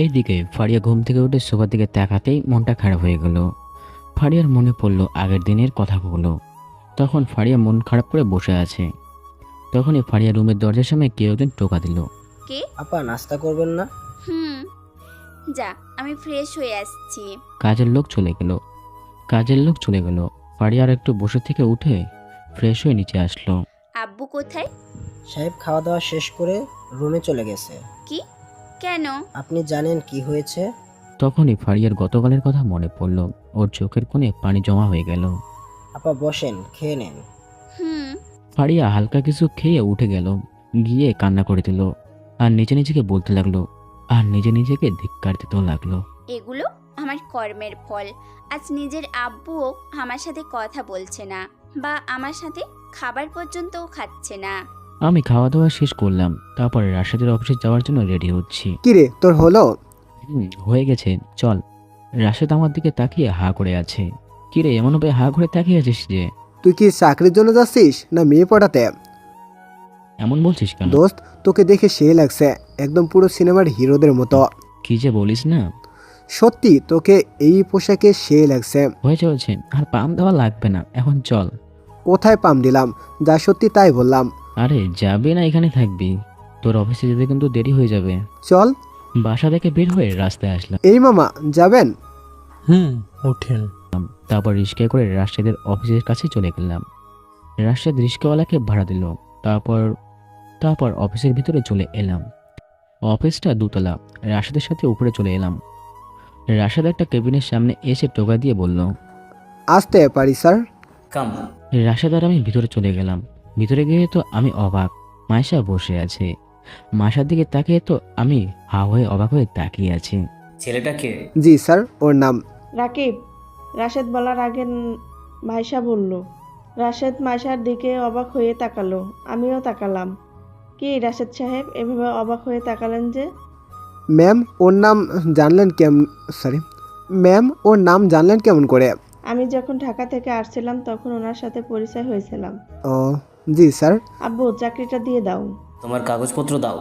S2: এইদিকে ফারিয়া ঘুম থেকে উঠে সোফার দিকে তাকাতেই মনটা খারাপ হয়ে গেল। ফারিয়ার মনে পড়লো আগের দিনের কথাগুলো। তখন ফারিয়া মন খারাপ করে বসে আছে। তখনই ফারিয়া রুমের দরজার সামনে কেউ একজন টোকা দিল।
S6: কে?
S8: আপা নাস্তা করবেন না?
S6: যা, আমি ফ্রেশ হয়ে আসছি।
S2: কাজের লোক চলে গেল। ফারিয়া আর একটু বসে থেকে উঠে ফ্রেশ হয়ে নিচে আসলো।
S6: আব্বু কোথায়?
S8: সাহেব খাওয়া দাওয়া শেষ করে রুমে চলে গেছে।
S6: কি? কেন?
S8: আপনি জানেন কি হয়েছে?
S2: তখনই ফারিয়ার গতকালের কথা মনে পড়ল। ওর চোখের কোণে পানি জমা হয়ে গেল।
S8: আপা বসেন, খেয়ে নেন।
S2: ফারিয়া হালকা কিছু খেয়ে উঠে গেল, গিয়ে কান্না করে দিল, আর নিজেকে বলতে লাগলো, আর নিজেকে ধিক্কার দিতে লাগলো।
S6: এগুলো আমার কর্মের ফল। আজ নিজের আব্বুও আমার সাথে কথা বলছে না, বা আমার সাথে খাবার পর্যন্তও খাচ্ছে না।
S2: আমি খাওয়া দাওয়া শেষ করলাম। তারপর রাশেদের অফিসে যাওয়ার জন্য রেডি হচ্ছি।
S5: কিরে, তোর হলো?
S2: হয়ে গেছে, চল। রাশেদ আমার দিকে তাকিয়ে হা করে আছে। কিরে, এমনভাবে হা করে তাকিয়ে আছিস যে?
S5: তুই কি চাকরির জন্য যাচ্ছিস না মেয়ে পটাতে?
S2: এমন বলছিস কেন?
S5: দোস্ত, তোকে দেখে সে লাগছে, একদম পুরো সিনেমার হিরোদের মতো।
S2: কি যে বলিস না।
S5: সত্যি তোকে এই পোশাকে সে লাগছে।
S2: হয়েছে, আর পাম দেওয়া লাগবে না, এখন চল।
S5: কোথায় পাম দিলাম? যা সত্যি তাই বললাম।
S2: আরে যাবি না এখানে থাকবি? তোর অফিসে যেতে কিন্তু দেরি হয়ে যাবে।
S5: চল।
S2: বাসা থেকে বের হয়ে রাস্তায় আসলাম।
S5: এই মামা, যাবেন?
S15: ওঠেন।
S2: তারপর রিস্কায় করে রাশেদের অফিসের কাছে চলে গেলাম। রাশেদ রিস্কাওয়ালাকে ভাড়া দিল। তারপর অফিসের ভিতরে চলে এলাম। অফিসটা 2 তলা। রাশেদের সাথে উপরে চলে এলাম। রাশেদ একটা কেবিনের সামনে এসে টোকা দিয়ে বলল,
S5: আসতে পারি স্যার?
S12: কাম।
S2: রাশেদ আর আমি ভিতরে চলে গেলাম। ভিতরে গিয়ে তো আমি অবাক, মায়েশা বসে আছে। মায়েশার দিকে তাকিয়ে তো আমি হা হয়ে অবাক হয়ে তাকিয়ে আছি।
S12: ছেলেটা কে?
S5: জি স্যার, ওর নাম
S11: রাকিব। রাশেদ বলার আগে মাইশা বলল। রাশেদ মাইশার দিকে অবাক হয়ে তাকালো। আমিও তাকালাম। কি রাশেদ সাহেব, এভাবে অবাক হয়ে তাকালেন যে?
S5: ম্যাম, ওর নাম জানলেন কেমন করে?
S11: আমি যখন ঢাকা থেকে আসছিলাম তখন ওনার সাথে পরিচয় হয়েছিলাম।
S5: ও জি স্যার।
S11: আব্বু, চাকরিটা দিয়ে দাও।
S12: তোমার কাগজপত্র দাও।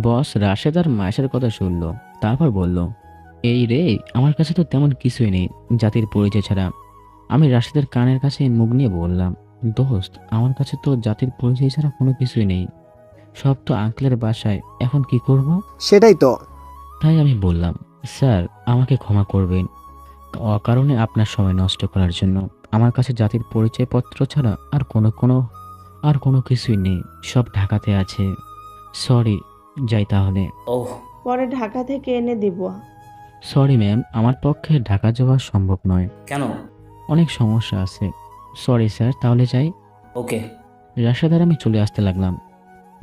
S2: বস রাশেদ আর মায়েশার কথা শুনলো। তারপর বলল, এই রে, আমার কাছে তো তেমন কিছুই নেই জাতির পরিচয় ছাড়া। আমি রাশেদের কানের কাছে মুখ নিয়ে বললাম, দোস্ত, আমার কাছে তো জাতির পরিচয় ছাড়া কোনো কিছুই নেই, সব তো আঙ্কেলের বাসায়, এখন কি করব?
S5: সেটাই তো।
S2: তাই আমি বললাম, স্যার আমাকে ক্ষমা করবেন, অকারণে আপনার সময় নষ্ট করার জন্য। আমার কাছে জাতির পরিচয়পত্র ছাড়া আর কোনো কিছুই নেই, সব ঢাকাতে আছে। সরি, যাই তাহলে।
S12: ওহ,
S11: পরে ঢাকা থেকে এনে দিব।
S2: সরি ম্যাম, আমার পক্ষে ঢাকা যাওয়া সম্ভব নয়,
S12: কেন?
S2: অনেক সমস্যা আছে। সরি স্যার, তাহলে যাই।
S12: ওকে,
S2: রাশেদ আর আমি চলে আসতে লাগলাম।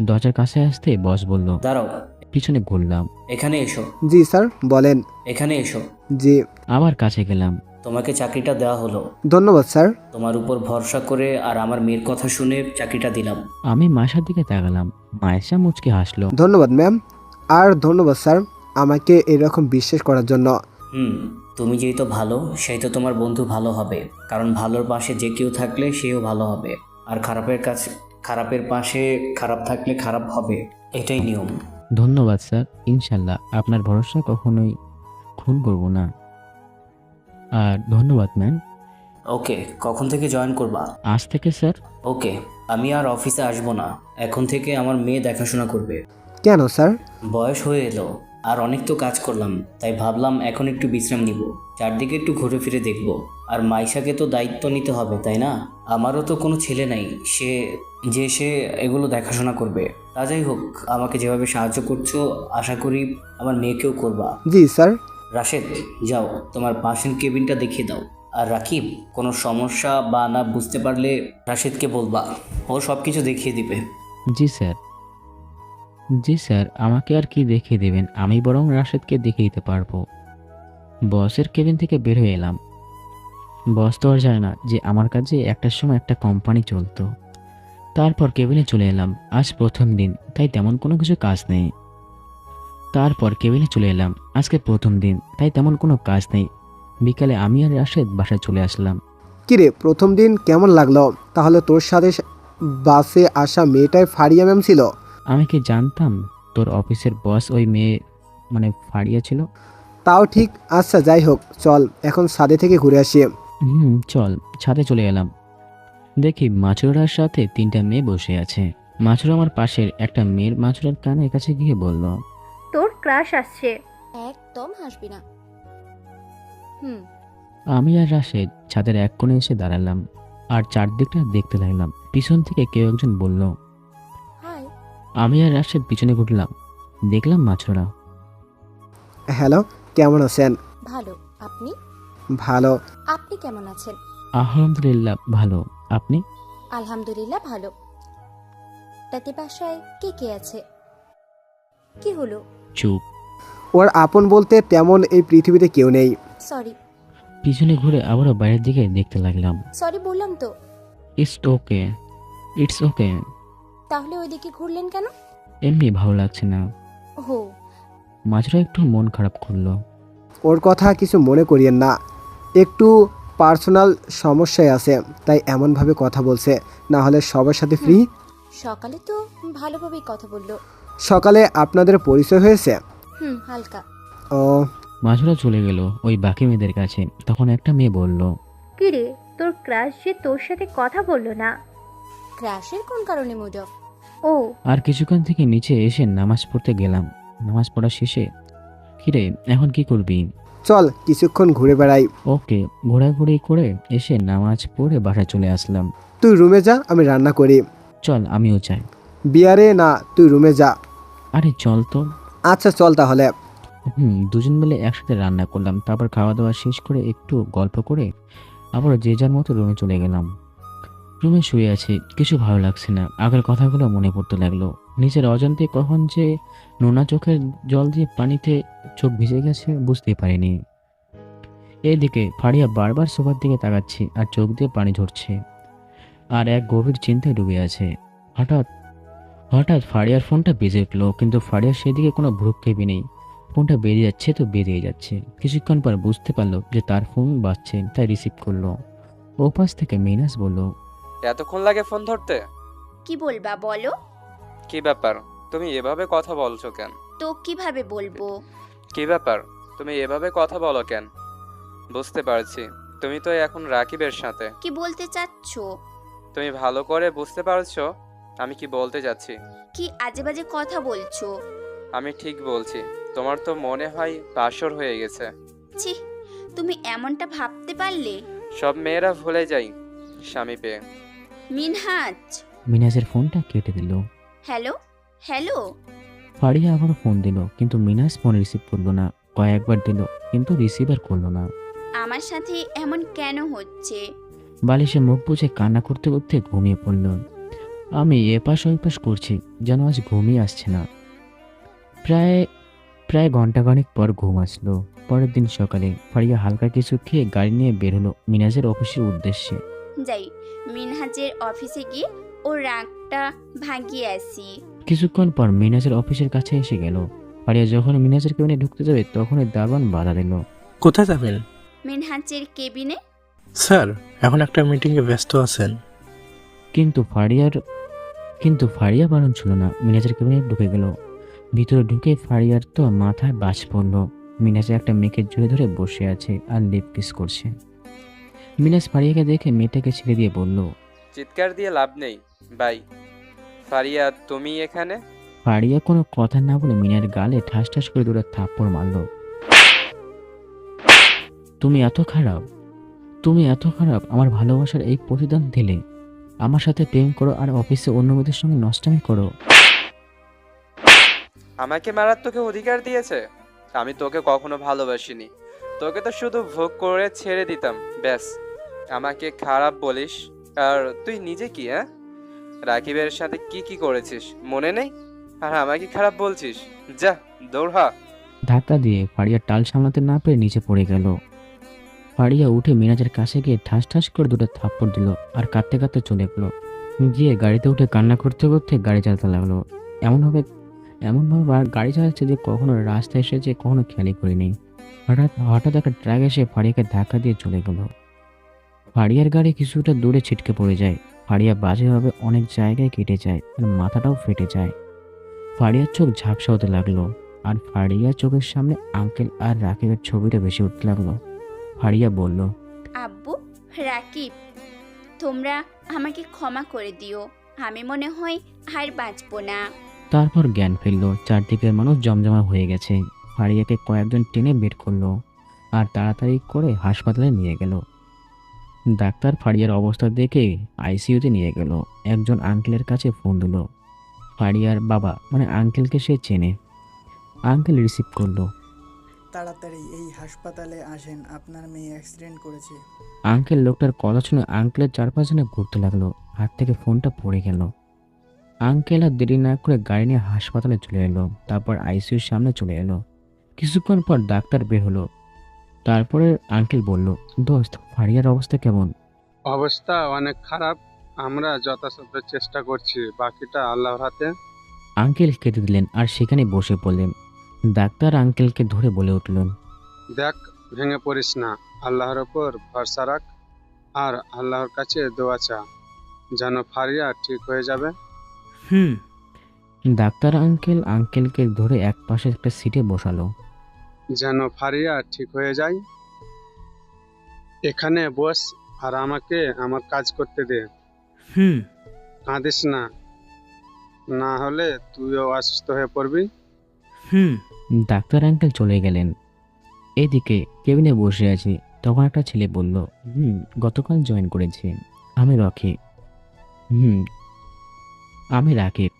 S2: দরজার কাছে আসতে বস বলল,
S12: দাঁড়াও,
S2: পিছনে ঘুরলাম।
S12: এখানে এসো।
S5: জি স্যার, বলেন।
S12: এখানে এসো।
S5: জি।
S2: আবার কাছে গেলাম।
S12: তোমাকে চাকরিটা দেওয়া হলো।
S5: ধন্যবাদ স্যার।
S12: তোমার উপর ভরসা করে আর আমার মেয়ের কথা শুনে চাকরিটা দিলাম।
S2: আমি মায়েশার দিকে তাকালাম। মায়েশা মুচকে হাসলো।
S5: ধন্যবাদ ম্যাম। আর ধন্যবাদ স্যার আমাকে এরকম বিশ্বাস করার জন্য।
S12: তুমি যেই তো ভালো, সেই তো তোমার বন্ধু ভালো হবে। কারণ ভালোর পাশে যে কেউ থাকলে সেও ভালো হবে, আর খারাপের পাশে খারাপ থাকলে খারাপ হবে, এটাই নিয়ম।
S2: ধন্যবাদ স্যার, ইনশাল্লাহ আপনার ভরসা কখনোই খুন করব না। আর ধন্যবাদ ম্যাম।
S12: ওকে, কখন থেকে জয়েন করবা?
S2: আজ থেকে স্যার।
S12: ওকে, আমি আর অফিসে আসবো না, এখন থেকে আমার মেয়ে দেখাশোনা করবে।
S5: কেন স্যার?
S12: বয়স হয়ে এলো, আর অনেক তো কাজ করলাম, তাই ভাবলাম এখন একটু বিশ্রাম নিব, চারদিকে একটু ঘুরে ফিরে দেখব। আর মাইশাকে তো দায়িত্ব নিতে হবে, তাই না? আমারও তো কোনো ছেলে নাই সে এগুলো দেখাশোনা করবে। তা যাই হোক, আমাকে যেভাবে সাহায্য করছো আশা করি আমার মেয়েকেও করবা।
S5: জি স্যার।
S12: রাশেদ, যাও তোমার পাশের কেবিনটা দেখিয়ে দাও। আর রাকিব, কোনো সমস্যা বা না বুঝতে পারলে রাশেদকে বলবা, ও সব কিছু দেখিয়ে দিবে।
S2: জি স্যার। জি স্যার, আমাকে আর কি দেখিয়ে দেবেন, আমি বরং রাশেদকে দেখিয়ে দিতে পারবো। বসের কেবিন থেকে বের হয়ে এলাম। বস তো আর জানে না যে আমার কাছে একটার সময় একটা কোম্পানি চলতো। তারপর কেবিনে চলে এলাম। আজ প্রথম দিন, তাই তেমন কোনো কিছু কাজ নেই। তারপর কেবিনে চলে এলাম। আজকে প্রথম দিন, তাই তেমন কোনো কাজ নেই। বিকালে আমি আর রাশেদ বাসায় চলে আসলাম।
S5: কিরে, প্রথম দিন কেমন লাগলো? তাহলে তোর সাথে বাসে আসা মেয়েটাই ফারিয়া ম্যাম ছিল?
S2: আমি কি জানতাম তোর অফিসের বস ওই মেয়ে ফারিয়া ছিল?
S5: তাও ঠিক। আচ্ছা যাই হোক, চল এখন ছাদে থেকে ঘুরে আসি।
S2: চল। ছাদে চলে এলাম। দেখি মাছুরার সাথে 3টা মেয়ে বসে আছে। মাছুরা আমার পাশের একটা মেয়ের মাছুরার কানের কাছে গিয়ে বলল,
S10: তোর ক্রাশ আসছে।
S14: একদম হাসবি না।
S2: আমি আর রাশেদ ছাদের এক কোণে এসে দাঁড়ালাম আর চারদিকটা দেখতে লাগলাম। পিছন থেকে কেউ একজন বলল,
S14: হাই।
S2: আমি আর রাশেদ পিছনে ঘুরলাম। দেখলাম মাছুরা।
S5: হ্যালো, কেমন আছেন?
S14: ভালো, আপনি?
S5: ভালো।
S14: আপনি কেমন আছেন?
S2: আলহামদুলিল্লাহ ভালো, আপনি?
S14: আলহামদুলিল্লাহ ভালো। তাতে বাসায় কে কে আছে? কি হলো?
S2: চুপ।
S5: ওর আপন বলতে তেমন এই পৃথিবীতে কেউ নেই।
S14: সরি।
S2: পিছনে ঘুরে আবারও বাইরের দিকে দেখতে লাগলাম।
S14: সরি বললাম তো।
S2: It's okay.
S14: তাহলে ওইদিকে ঘুরলেন কেন?
S2: এমনি ভালো লাগছে না।
S14: হো।
S2: মাছরা একটু মন খারাপ করলো।
S5: ওর কথা কিছু মনে করিয়েন না, একটু পার্সোনাল সমস্যায় আছে, তাই এমনভাবে কথা বলছে, না হলে সবার সাথে ফ্রি।
S14: সকালে তো ভালোভাবেই কথা বললো।
S5: সকালে আপনাদের পরিচয় হয়েছে?
S14: হালকা।
S5: ও।
S2: মাছরা চলে গেল ওই বাকি মেয়েদের কাছে। তখন একটা মেয়ে বলল,
S10: কিরে, তোর ক্রাশ যে তোর সাথে কথা বললো না?
S14: ক্রাশের কোন কারণে মুড অফ?
S10: ও।
S2: আর কিছুক্ষণ থেকে নিচে এসে নামাজ পড়তে গেলাম। নামাজ পড়া শেষে, কিরে এখন কি করবি?
S5: চল কিছুক্ষণ ঘুরে বেড়াই।
S2: ওকে। ঘোরাঘুরি করে এসে নামাজ পড়ে বাসায় চলে আসলাম।
S5: তুই রুমে যা, আমি রান্না করি।
S2: চল, আমিও চাই।
S5: বিয়ারে না, তুই রুমে যা।
S2: আরে চল তো।
S5: আচ্ছা চল তাহলে।
S2: দুজন মিলে একসাথে রান্না করলাম। তারপর খাওয়া দাওয়া শেষ করে একটু গল্প করে আবার যে যার মতো রুমে চলে গেলাম। রুমে শুয়ে আছি, কিছু ভালো লাগছে না। আগের কথাগুলো মনে পড়তে লাগলো। নিজের অজান্তে কখন যে নোনা চোখের জল দিয়ে পানিতে চোখ ভিজে গেছে বুঝতেই পারিনি। এইদিকে ফারিয়া বারবার সোফার দিকে তাকাচ্ছে আর চোখ দিয়ে পানি ঝরছে আর এক গভীর চিন্তায় ডুবে আছে। হঠাৎ ফারিয়ার ফোনটা বেজে উঠলো, কিন্তু ফারিয়ার সেদিকে কোনো ভ্রুক্ষেপই নেই। ফোনটা বেরিয়ে যাচ্ছে তো বেরিয়ে যাচ্ছে। কিছুক্ষণ পর বুঝতে পারলো যে তার ফোন বাজছে, তাই রিসিভ করলো। ও পাশ থেকে মিনাস বলল,
S13: এতক্ষণ লাগে ফোন ধরতে?
S6: কি বলবা বলো?
S13: কি ব্যাপার, তুমি এভাবে কথা বলছো কেন?
S6: তো কিভাবে বলবো?
S13: কি ব্যাপার, তুমি এভাবে কথা বলো কেন? বুঝতে পারছি, তুমি তো এখন রাকিবের সাথে।
S6: কি বলতে চাচ্ছো?
S13: তুমি ভালো করে বুঝতে পারছো আমি কি বলতে যাচ্ছি?
S6: কি আজে বাজে কথা বলছো?
S13: আমি ঠিক বলছি, তোমার তো মনে হয় বাসর হয়ে গেছে।
S6: ছি, তুমি এমনটা ভাবতে পারলে?
S13: সব মেয়েরা ভুলে যায় স্বামী পেয়ে।
S6: মিনহাজ।
S2: মিনাজের ফোনটা কেটে দিল।
S6: Hello hello.
S2: ফারিয়া আবারও ফোন দিল, কিন্তু মিনাজ ফোন রিসিভ করলো না। কয়েকবার দিল, কিন্তু রিসিভার করলো না।
S6: আমার সাথে এমন কেন হচ্ছে?
S2: বালিশে মুখ বুজে কান্না করতে করতে ঘুমিয়ে পড়ল। আমি এপাশ ওপাশ করছি, যেন আজ ঘুমিয়ে আসছে না। প্রায় প্রায় ঘন্টাখানেক পর ঘুম আসলো। পরের দিন সকালে ফারিয়া হালকা কিছু খেয়ে গাড়ি নিয়ে বের হলো মিনাজের অফিসের উদ্দেশ্যে।
S6: যাই মিনহাজের অফিসে গিয়ে ওর রাগটা ভাগিয়ে আসি।
S2: কিছুক্ষণ পর মিনাজের অফিসের কাছে এসে গেল। ফারিয়া যখন মিনাজের কেবিনে ঢুকতে যাবে তখনই দারোয়ান বাধা দিল।
S15: কোথায় যাবেন?
S6: মিনহাজের কেবিনে।
S15: স্যার, এখন একটা মিটিংয়ে ব্যস্ত আছেন।
S2: কিন্তু ফারিয়া বারণ ছিল না। মিনাজের কেবিনে ঢুকে গেল। ভিতরে ঢুকে ফারিয়ার তো মাথায় বাজ পড়ল। মিনাজে একটা মেয়েকে জড়িয়ে ধরে বসে আছে আর লিপ কিস করছে। মিনাজ ফারিয়াকে দেখে মেয়েটাকে ছেড়ে দিয়ে বলল,
S13: চিৎকার দিয়ে লাভ নেই বাই। ফারিয়া তুমি এখানে?
S2: ফারিয়া কোনো কথা না বলে মিনার গালে ঠাস ঠাস করে দুটো থাপ্পড় মারল। তুমি এত খারাপ, আমার ভালোবাসার এই প্রতিদান দিলে। আমার সাথে প্রেম করো আর অফিসে অন্য মেয়েদের সঙ্গে নষ্টামি করো।
S13: আমাকে মারার তোকে অধিকার দিয়েছে? আমি তোকে কখনো ভালোবাসিনি, তোকে তো শুধু ভোগ করে ছেড়ে দিতাম ব্যাস। আমাকে খারাপ বলিস? আর তুই নিজে কি রাকিবের সাথে কি কি করেছিস মনে নেই? আর আমাকে খারাপ বলছিস? যা দৌড় হা।
S2: ধাক্কা দিয়ে ফারিয়া টাল সামলাতে না পেরে নিচে পড়ে গেল। ফারিয়া উঠে মিনাজের কাছে গিয়ে ঠাস ঠাস করে দুটো থাপ্পড় দিল আর কাঁদতে কাঁদতে চলে গেল। গিয়ে গাড়িতে উঠে কান্না করতে করতে গাড়ি চালাতে লাগলো। এমনভাবে গাড়ি চালাচ্ছে যে কখনো রাস্তায় এসেছে কখনো খেয়ালই করিনি। হঠাৎ একটা ট্রাক এসে ফারিয়াকে ধাক্কা দিয়ে চলে গেল। ফারিয়ার গাড়ি কিছুটা দূরে ছিটকে পড়ে যায়। ফারিয়া বাজেভাবে অনেক জায়গায় কেটে যায় আর মাথাটাও ফেটে যায়। ফারিয়ার চোখ ঝাপসা হতে লাগলো আর ফারিয়ার চোখের সামনে আঙ্কেল আর রাকিবের ছবিটা বেশি উঠতে লাগলো। ফারিয়া বলল,
S6: আব্বু, রাকিব, তোমরা আমাকে ক্ষমা করে দিও। আমি মনে হয় আর বাঁচবো না।
S2: তারপর জ্ঞান ফিরল। চারদিকের মানুষ জমজমা হয়ে গেছে। ফারিয়াকে কয়েকজন টেনে বের করলো আর তাড়াতাড়ি করে হাসপাতালে নিয়ে গেল। ডাক্তার ফারিয়ার অবস্থা দেখে আইসিইউতে নিয়ে গেল। একজন আঙ্কেলের কাছে ফোন দিল। ফারিয়ার বাবা মানে আঙ্কেলকে সে চেনে। আঙ্কেল রিসিভ করলো।
S16: তাড়াতাড়ি এই হাসপাতালে আসেন, আপনার মেয়ে অ্যাক্সিডেন্ট করেছে।
S2: আঙ্কেল লোকটার কথা শুনে আঙ্কেলের চারপাশে ঘুরতে লাগলো। হাত থেকে ফোনটা পড়ে গেল। আঙ্কেল আর দেরি না করে গাড়ি নিয়ে হাসপাতালে চলে এলো। তারপর আইসিইউর সামনে চলে এলো। কিছুক্ষণ পর ডাক্তার বের হলো। তারপরে আঙ্কেল বলল, দোস্ত ফারিয়ার অবস্থা কেমন?
S17: অবস্থা অনেক খারাপ, আমরা যথাসাধ্য চেষ্টা করছি, বাকিটা আল্লাহর হাতে।
S2: আঙ্কেল কেটে দিলেন আর সেখানে বসে পড়লেন। ডাক্তার আঙ্কেলকে ধরে বলে উঠলেন,
S17: দেখ, ভেঙে পড়িস না, আল্লাহর ওপর ভরসা রাখ আর আল্লাহর কাছে দোয়া চা, যেন ফারিয়া ঠিক হয়ে যাবে।
S2: ডাক্তার আঙ্কেলকে ধরে এক পাশে একটা সিটে বসালো।
S17: যেন ফারিয়া ঠিক হয়ে যায়। এখানে বস আর আমাকে আমার কাজ করতে দে। কাঁদিস না, না হলে তুইও অসুস্থ হয়ে পড়বি।
S2: ডাক্তার আঙ্কেল চলে গেলেন। এদিকে কেবিনে বসে আছি। তখন একটা ছেলে বলল, গতকাল জয়েন করেছি। আমি রাকিব। আমি রাকিব।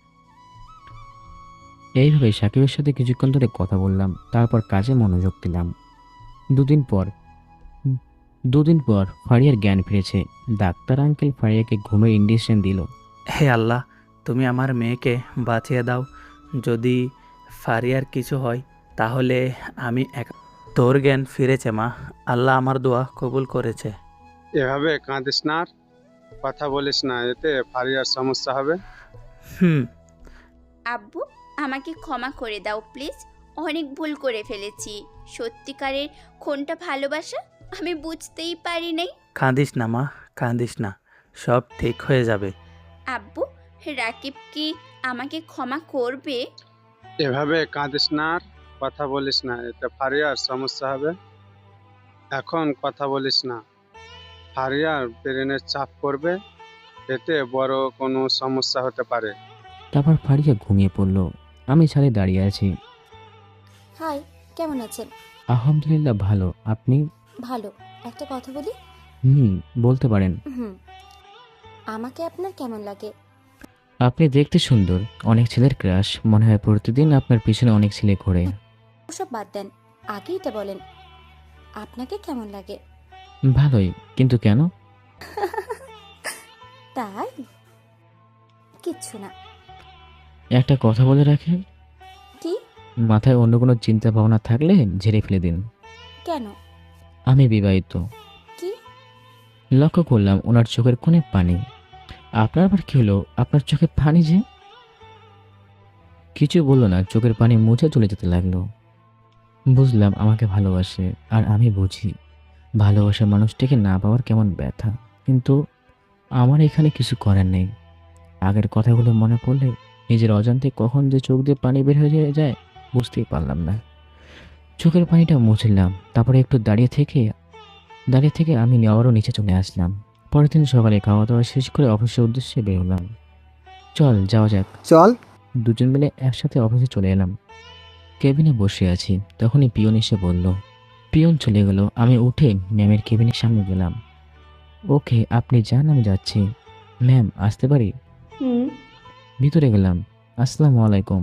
S2: এইভাবে সাকিবের সাথে কিছুক্ষণ ধরে কথা বললাম। তারপর কাজে মনোযোগ দিলাম। দুদিন পর ফারিয়ার জ্ঞান ফিরেছে। ডাক্তার আঙ্কেল ফারিয়াকে ঘুমের ইনজেকশন দিল।
S4: হে আল্লাহ, তুমি আমার মেয়েকে বাঁচিয়ে দাও। যদি ফারিয়ার কিছু হয় তাহলে আমি তোর জ্ঞান ফিরেছে মা, আল্লাহ আমার দোয়া কবুল করেছে।
S17: এভাবে কাঁদিস না আর কথা বলিস না, এতে ফারিয়ার সমস্যা হবে।
S6: আব্বু, আমাকে ক্ষমা করে দাও প্লিজ। অনেক ভুল করে ফেলেছি। সত্যিকারের কোনটা ভালোবাসা আমি বুঝতেই পারি নাই।
S4: কাঁদিস না মা, কাঁদিস না, সব ঠিক হয়ে যাবে।
S6: আব্বু, রাকিব কি আমাকে ক্ষমা করবে?
S17: এভাবে কাঁদিস না আর কথা বলিস না, এতে ফারিয়ার সমস্যা হবে। এখন কথা বলিস না, ফারিয়ার ব্রেনের চাপ পড়বে, এতে বড় কোনো সমস্যা হতে পারে।
S2: তারপর ফারিয়া ঘুমিয়ে পড়ল। আমি ছাদে দাঁড়িয়ে আছি।
S14: হাই, কেমন আছেন?
S2: আলহামদুলিল্লাহ ভালো। আপনি?
S14: ভালো। একটা কথা বলি?
S2: বলতে পারেন।
S14: হুম। আমাকে আপনার কেমন লাগে?
S2: আপনি দেখতে সুন্দর, অনেক ছেলের ক্রাশ। মনে হয় প্রতিদিন আপনার পিছনে অনেক ছেলে ঘোরে।
S14: ওসব বাদ দেন, আগে এটা বলেন, আপনাকে কেমন লাগে?
S2: ভালোই, কিন্তু কেন?
S14: তাই? কিচ্ছু না।
S2: একটা কথা বলে রাখেন,
S14: কি?
S2: মাথায় অন্য কোনো চিন্তা ভাবনা থাকলে ঝেড়ে ফেলে দিন।
S14: কেন?
S2: আমি বিবাহিত।
S14: কি?
S2: লক্ষ্য করলাম ওনার চোখের কোণে পানি। আপনার আবার কি হলো? আপনার চোখে পানি যে? কিছু বললো না, চোখের পানি মুছে চলে যেতে লাগলো। বুঝলাম আমাকে ভালোবাসে, আর আমি বুঝি ভালোবাসার মানুষটাকে না পাওয়ার কেমন ব্যথা। কিন্তু আমার এখানে কিছু করার নেই। আগের কথাগুলো মনে পড়লে নিজের অজান্তে কখন যে চোখ দিয়ে পানি বের হয়ে যায় বুঝতেই পারলাম না। চোখের পানিটা মুছলাম, তারপরে একটু দাঁড়িয়ে থেকে আমি আবারও নিচে চলে আসলাম। পরের দিন সকালে খাওয়া দাওয়া শেষ করে অফিসের উদ্দেশ্যে বের হলাম। চল যাওয়া যাক।
S5: চল।
S2: দুজন মিলে একসাথে অফিসে চলে এলাম। কেবিনে বসে আছি, তখনই পিয়ন এসে বলল। পিয়ন চলে গেল, আমি উঠে ম্যামের কেবিনের সামনে গেলাম। ওকে, আপনি যান, আমি যাচ্ছি। ম্যাম, আসতে পারি?
S11: হুম।
S2: ভিতরে গেলাম। আসসালামু আলাইকুম।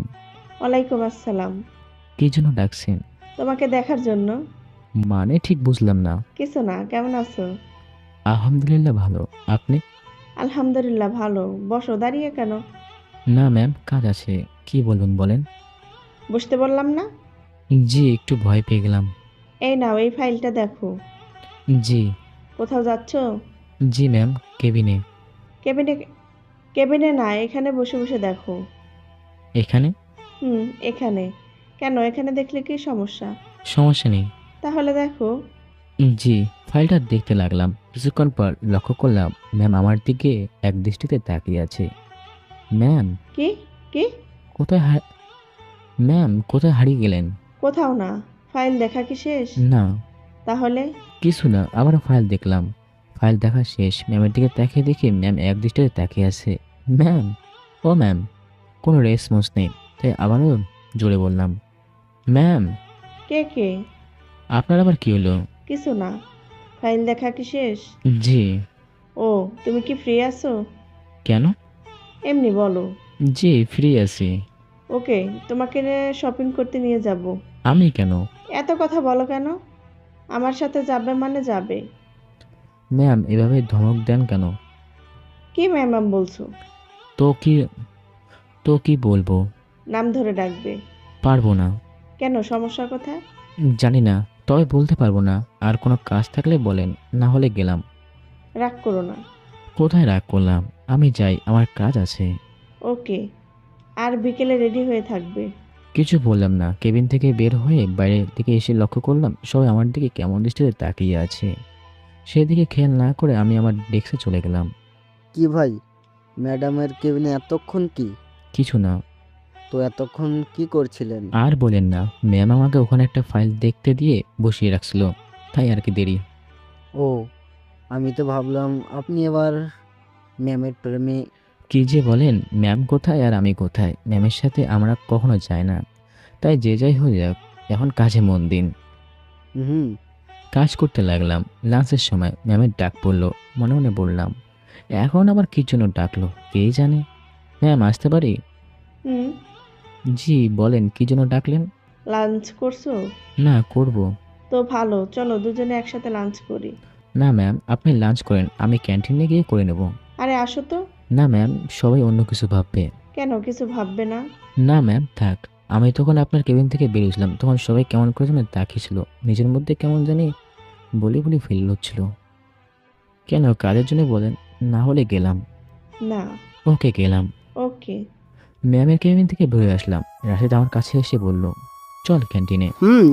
S11: ওয়ালাইকুম আসসালাম।
S2: কি জন্য ডাকছেন?
S11: তোমাকে দেখার জন্য।
S2: মানে ঠিক বুঝলাম না।
S11: কিছু না, কেমন আছো?
S2: আলহামদুলিল্লাহ ভালো, আপনি?
S11: আলহামদুলিল্লাহ ভালো। বসো, দাঁড়িয়ে কেন?
S2: না ম্যাম, কাজ আছে। কি বলবেন বলেন।
S11: বসতে বললাম না?
S2: জি, একটু ভয় পেয়ে গেলাম।
S11: এই নাও, এই ফাইলটা দেখো।
S2: জি।
S11: কোথাও যাচ্ছ?
S2: জি ম্যাম, কেবিনে।
S11: কেবিনে? কেবিনে না, এখানে বসে বসে দেখো।
S2: এখানে?
S11: এখানে। কেন, এখানে দেখলে কি সমস্যা?
S2: সমস্যা নেই।
S11: তাহলে দেখো।
S2: জি। ফাইলটা দেখতে লাগলাম। কিছুক্ষণ পর লক্ষ্য করলাম ম্যাম আমার দিকে এক দৃষ্টিতে তাকিয়ে আছে। ম্যাম
S11: কি? কি?
S2: ম্যাম কোথায় হারিয়ে গেলেন?
S11: কোথাও না। ফাইল দেখা কি শেষ?
S2: না।
S11: তাহলে?
S2: কিছু না, আবারও ফাইল দেখলাম। ফাইল দেখা শেষ, ম্যামের দিকে তাকিয়ে দেখি ম্যাম এক দৃষ্টিতে তাকিয়ে আছে। ম্যাম, ও ম্যাম। কোনো রেসপন্স নেই, তাই আবারও জোরে বললাম, ম্যাম।
S11: কে কে?
S2: আপনার আবার কি হলো?
S11: কিছু না। ফাইল দেখা কি শেষ?
S2: জি।
S11: ও, তুমি কি ফ্রি আছো?
S2: কেন?
S11: এমনি বলো।
S2: জি, ফ্রি আছি।
S11: ওকে, তোমাকে শপিং করতে নিয়ে যাব।
S2: আমি কেন?
S11: এত কথা বলো কেন? আমার সাথে যাবে মানে যাবে।
S2: ম্যাম এভাবে ধমক দেন কেন?
S11: কি ম্যাম বলছো?
S2: তো কি বলবো?
S11: নাম ধরে ডাকবে।
S2: পারবো না।
S11: কেন, সমস্যা কোথায়?
S2: জানি না, তবে বলতে পারবো না। আর কোনো কাজ থাকলে বলেন, না হলে গেলাম।
S11: রাগ করো না।
S2: কোথায় রাগ করলাম? আমি যাই, আমার কাজ আছে।
S11: ওকে, আর বিকেলে রেডি হয়ে থাকবে।
S2: কিছু বললাম না। কেবিন থেকে বের হয়ে বাইরের দিকে এসে লক্ষ্য করলাম সবাই আমার দিকে কেমন দৃষ্টিতে তাকিয়ে আছে। সেদিকে খেয়াল না করে আমি আমার ডেস্কে চলে গেলাম।
S18: কি ভাই, ম্যাডামের কেবিনে এতক্ষণ কি?
S2: কিছু না।
S18: তো এতক্ষণ কি করছিলেন?
S2: আর বলেন না, ম্যাম আমাকে ওখানে একটা ফাইল দেখতে দিয়ে বসিয়ে রাখছিল, তাই আর কি দেরি।
S18: ও, আমি তো ভাবলাম আপনি এবার ম্যামের প্রেমে।
S2: কি যে বলেন, ম্যাম কোথায় আর আমি কোথায়? ম্যামের সাথে আমরা কখনো যাই না, তাই যে যাই হয়ে যাক, এখন কাজে মন দিন।
S18: হুম।
S2: কাজ করতে লাগলাম। লাঞ্চের সময় ম্যামের ডাক পড়লো, মনে মনে বললাম এখন আবার কি জন্য ডাকলো কে জানে। ম্যাম আসতে পারি? জি বলেন, কি জন্য ডাকলেন?
S11: লাঞ্চ করছো?
S2: না, করব।
S11: তো ভালো, চলো দুজনে একসাথে লাঞ্চ করি।
S2: না ম্যাম, আপনি লাঞ্চ করেন, আমি ক্যান্টিনে গিয়ে করে নেব।
S11: আরে আসো তো।
S2: না ম্যাম, সবাই অন্য কিছু ভাববে।
S11: কেন, কিছু ভাববে না?
S2: না ম্যাম, থাক। আমি তখন আপনার কেবিন থেকে বেরিয়েছিলাম, তখন সবাই কেমন করে যেন তাকিয়েছিল, নিজের মধ্যে কেমন জানি বলি ফিল হচ্ছিল। কেন, কাজের জন্য বলেন, না হলে গেলাম।
S11: না।
S2: ওকে, গেলাম।
S11: ওকে।
S2: ম্যামের কেবিন থেকে বেরিয়ে আসলাম। রাশেদ আমার কাছে এসে বলল, চল ক্যান্টিনে।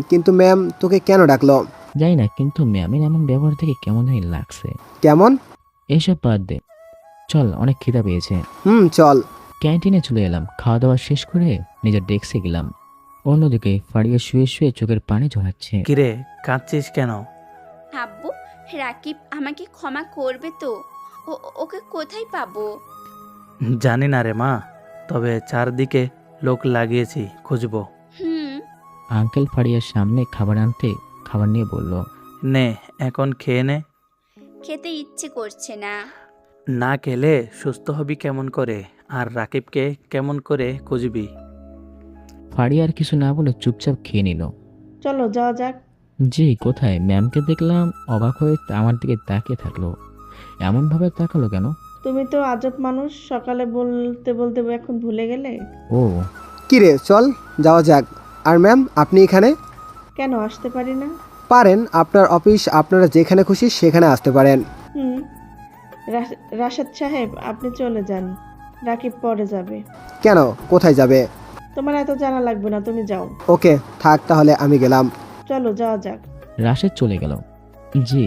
S5: কিন্তু ম্যাম তোকে কেন ডাকলো?
S2: জানি না, কিন্তু ম্যামের এমন ব্যবহার থেকে কেমন জানি লাগছে।
S5: কেমন?
S2: এইসব বাদ দে, চল, অনেক খিদা পেয়েছে।
S5: চল।
S2: ক্যান্টিনে চলে এলাম। খাওয়া দাওয়া শেষ করে নিজের ডেস্কে গেলাম। অন্যদিকে ফারিয়া শুয়ে শুয়ে চোখের পানি ঝরাচ্ছে।
S4: কিরে, কাঁদছিস কেন?
S6: আব্বু, রাকিব আমাকে ক্ষমা করবে তো? ওকে কোথায় পাবো?
S4: জানি না রে মা, তবে চারদিকে লোক লাগিয়েছি, খুঁজবো।
S6: হুম।
S2: আঙ্কেল ফারিয়ার সামনে খাবার আনতে খাবার নিয়ে বলল,
S4: নে এখন খেয়ে নে।
S6: খেতে ইচ্ছে করছে না।
S4: না খেলে সুস্থ হবি কেমন করে, আর রাকিবকে কেমন করে খুঁজবি?
S2: ফারিয়া আর কিছু না বলে চুপচাপ খেয়ে নিল।
S11: চলো যাওয়া যাক।
S2: জি, কোথায়? ম্যামকে দেখলাম অবাক হয়ে আমার দিকে তাকিয়ে থাকলো। এমনভাবে তাকালো কেন?
S11: তুমি তো আজব মানুষ, সকালে বলতে বলতে এখন ভুলে গেলে।
S2: ও,
S5: কি রে, চল যাওয়া যাক। আর ম্যাম, আপনি এখানে?
S11: কেন আসতে পারি না?
S5: পারেন, আপনার অফিস, আপনারা যেখানে খুশি সেখানে আসতে পারেন।
S11: হুম। রাশেদ সাহেব, আপনি চলে যান, রাকিব পরে যাবে।
S5: কেন, কোথায় যাবে?
S11: তোমার এত জানা লাগবে না, তুমি যাও।
S5: ওকে, থাক তাহলে, আমি গেলাম।
S11: চলো যাওয়া যাক।
S2: রাশেদ চলে গেল। জি,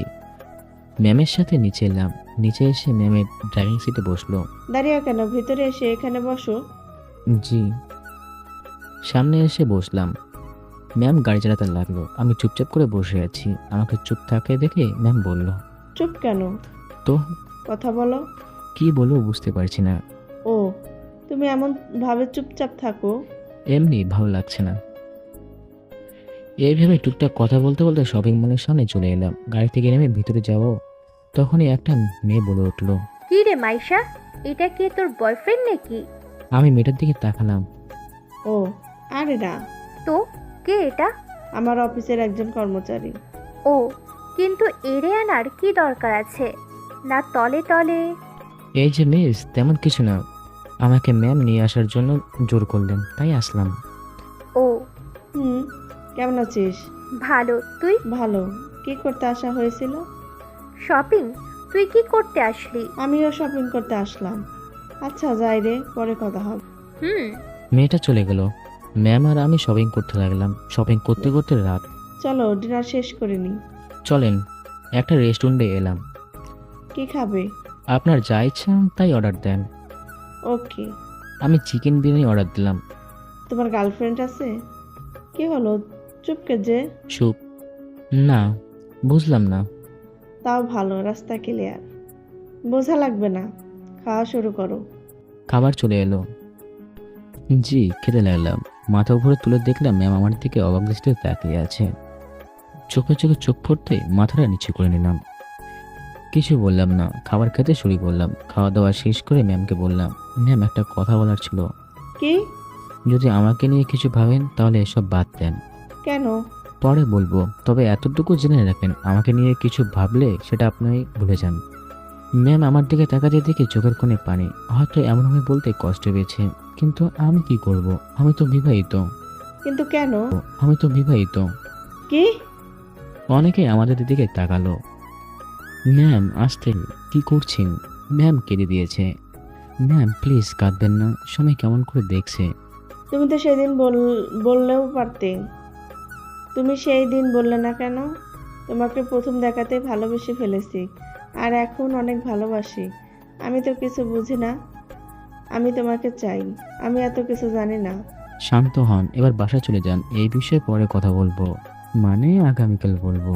S2: ম্যামের সাথে নিচে এলাম। নিচে এসে ম্যামের ড্রাইভিং সিটে বসলো।
S11: দাঁড়িয়ে কেন, ভিতরে এসে এখানে বসো।
S2: জি, সামনে এসে বসলাম। ম্যাম গাড়ি চালাতে লাগলো। আমি চুপচাপ করে বসে আছি। আমাকে চুপ থাকে দেখে ম্যাম বলল,
S11: চুপ কেন?
S2: তো
S11: কথা বলো।
S2: কি বলবো বুঝতে পারছি না।
S11: ও, তুমি এমন ভাবে চুপচাপ থাকো?
S2: এমনি ভালো লাগছে না। এইভাবে টুকটাক কথা বলতে বলতে শপিং মলের সামনে চলে এলাম। গাড়ি থেকে নেমে ভিতরে যাব, তখনই একটা মেয়ে বলে উঠলো,
S10: কি রে মাইশা, এটা কি তোর বয়ফ্রেন্ড নাকি?
S2: আমি মেয়েটার দিকে তাকালাম।
S11: ও, আরে না।
S10: তো কে এটা?
S11: আমার অফিসের একজন কর্মচারী।
S10: ও, কিন্তু এরে আনার কি দরকার আছে? না তলে তলে।
S2: এই যে মিস, তেমন কিছু না। আমাকে ম্যাম নিয়ে আসার জন্য জোর করলেন, তাই আসলাম।
S10: ও,
S11: হুম, কেমন আছিস?
S10: ভালো, তুই?
S11: ভালো। কি করতে আসা হয়েছিল?
S10: শপিং। তুই কি করতে আসলি?
S11: আমিও শপিং করতে আসলাম। আচ্ছা যাই রে, পরে কথা হবে।
S10: হুম।
S2: মেয়েটা চলে গেল। ম্যাম আর আমি শপিং করতে লাগলাম। শপিং করতে করতে রাত।
S11: চলো ডিনার শেষ করে নি।
S2: চলেন, একটা রেস্টুরেন্টে এলাম।
S11: কি খাবে?
S2: আপনার যা ইচ্ছা তাই অর্ডার দেন।
S11: ওকে।
S2: আমি চিকেন বিরিয়ানি অর্ডার দিলাম।
S11: তোমার গার্লফ্রেন্ড আছে? কি হলো, চুপকে যে?
S2: স্যুপ? না, বুঝলাম না।
S11: তাও ভালো, রাস্তা ক্লিয়ার। বোঝা লাগবে না, খাওয়া শুরু করো।
S2: খাবার চলে এলো। জি, খেতে লাগলাম। মাথা উপরে তুলে দেখলাম ম্যাম আমার দিকে অবাক দৃষ্টিতে তাকিয়ে আছে। চোখে চোখে চোখ পড়তে মাথাটা নিচু করে নিলাম। কিছু বললাম না, খাবার খেতে শুরু করলাম। খাওয়া দাওয়া শেষ করে ম্যামকে বললাম, ম্যাম একটা কথা বলার ছিল।
S11: কি?
S2: যদি আমাকে নিয়ে কিছু ভাবেন তাহলে এসব বাদ দেন।
S11: কেন?
S2: পরে বলবো, তবে এতটুকু জেনে রাখেন, আমাকে নিয়ে কিছু ভাবলে সেটা আপনি ভুলে যান। ম্যাম আমার দিকে তাকাতে দেখে চোখের কোণে পানি। হয়তো এমনভাবে বলতে কষ্ট পেয়েছে, কিন্তু আমি কি করব? আমি তো বিবাহিত।
S11: কিন্তু কেন?
S2: আমি তো বিবাহিত।
S11: কি?
S2: অনেকে আমাদের দিকে তাকালো। ম্যাম আসতে, কি করছেন? ম্যাম কেঁদে দিয়েছে। ম্যাম প্লিজ কাঁদবেন না, সবাই কেমন করে দেখছে।
S11: তুমি তো সেদিন বললেও পারতে। তুমি সেই দিন বললে না কেন? তোমাকে প্রথম দেখাতে ভালোবেসে ফেলেছি, আর এখন অনেক ভালোবাসি। আমি তো কিছু বুঝি না। আমি তোমাকে চাই। আমি এত কিছু জানি না।
S2: শান্ত হন, এবার বাসায় চলে যান। এই বিষয়ে পরে কথা বলবো, মানে আগামীকাল বলবো।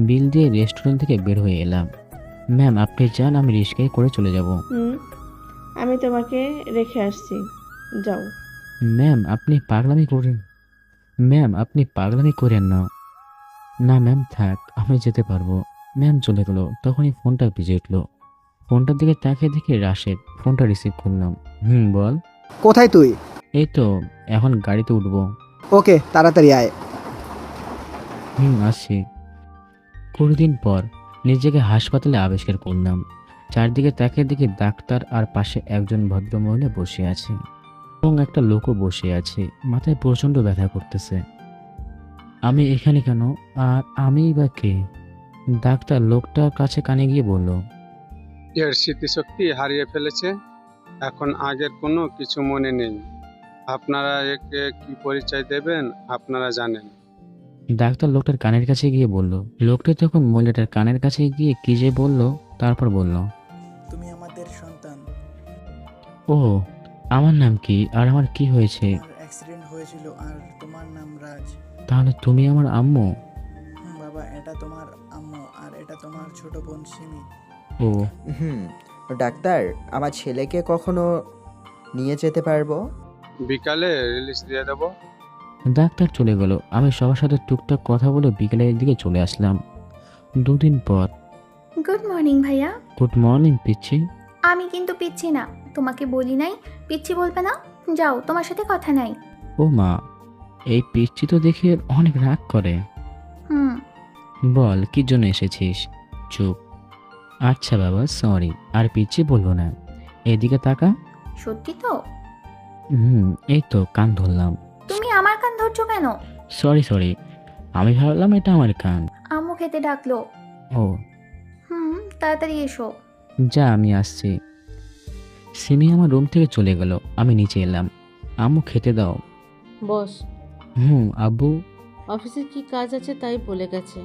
S2: বিল দিয়ে রেস্টুরেন্ট থেকে বের হয়ে এলাম। ম্যাম আপনি যান, আমি রিস্কায় করে চলে যাব।
S11: আমি তোমাকে রেখে আসছি, যাও।
S2: ম্যাম আপনি পাগলামি করেন। ম্যাম আপনি পাগলামি করেন না। না ম্যাম থাক, আমি যেতে পারবো। ম্যাম চলে গেল। তখনই ফোনটা বেজে উঠলো। ফোনটার দিকে তাকিয়ে দেখে রাশেদ। ফোনটা রিসিভ করলাম। বল।
S5: কোথায় তুই?
S2: এই তো এখন গাড়িতে উঠবো।
S5: ওকে, তাড়াতাড়ি আয়।
S2: আসছি। কিছুদিন পর নিজেকে হাসপাতালে আবিষ্কার করলাম। চারদিকে তাকিয়ে দেখি ডাক্তার আর পাশে একজন ভদ্রমহিলা বসে আছে এবং একটা লোকও বসে আছে। মাথায় প্রচণ্ড ব্যথা করতেছে। আমি এখানে কেন, আর আমি বা কে? ডাক্তার লোকটার কাছে কানে গিয়ে বলল,
S17: এর স্মৃতিশক্তি হারিয়ে ফেলেছে, এখন আগের কোনো কিছু মনে নেই। আপনারা একে কি পরিচয় দেবেন আপনারা জানেন।
S2: ডাক্তার লোকটার কানের কাছে গিয়ে বলল। লোকটা তখন মহিলাটার কানের কাছে গিয়ে কি যে বলল, তারপর বলল,
S16: তুমি আমাদের সন্তান।
S2: ও, আমার নাম কি আর আমার কি হয়েছে?
S16: অ্যাক্সিডেন্ট হয়েছিল আর তোমার নাম রাজ।
S2: তাহলে তুমি আমার আম্মু?
S16: বাবা, এটা তোমার আম্মু আর এটা তোমার ছোট বোন সিমি।
S2: ও
S9: ডাক্তার, আমার ছেলেকে কখনো নিয়ে যেতে পারবো?
S17: বিকালে রিলিজ দিয়ে দেবো।
S2: ডাক্তার চলে গেল। আমি সবার সাথে টুকটাক কথা বলে বিকেলের দিকে চলে আসলাম। 2 দিন পর।
S10: গুড মর্নিং ভাইয়া।
S2: গুড মর্নিং পিচ্ছি।
S10: আমি কিন্তু পিচ্ছি না, তোমাকে বলি নাই পিচ্ছি বলবে না। যাও, তোমার সাথে কথা নাই।
S2: ও মা, এই পিচ্ছি তো দেখে অনেক রাগ করে।
S10: হুম।
S2: বল কি জন্য এসেছিস? চুপ। আচ্ছা বাবা, সরি, আর পিচ্ছি বলবো না। এদিকে তাকা।
S10: সত্যি তো?
S2: এই তো কান ধরলাম।
S10: তুমি আমার কান ধরছো কেন?
S2: সরি, আমি ভাবলাম এটা আমার কান।
S10: আম্মু খেতে ডাকলো।
S2: ও
S10: তাড়াতাড়ি এসো।
S2: যা, আমি আসছি। সিমি আমার রুম থেকে চলে গেল, আমি নিচে এলাম। আম্মু খেতে দাও।
S19: বস,
S2: আব্বু।
S19: অফিসে কি কাজ আছে তাই বলে গেছে।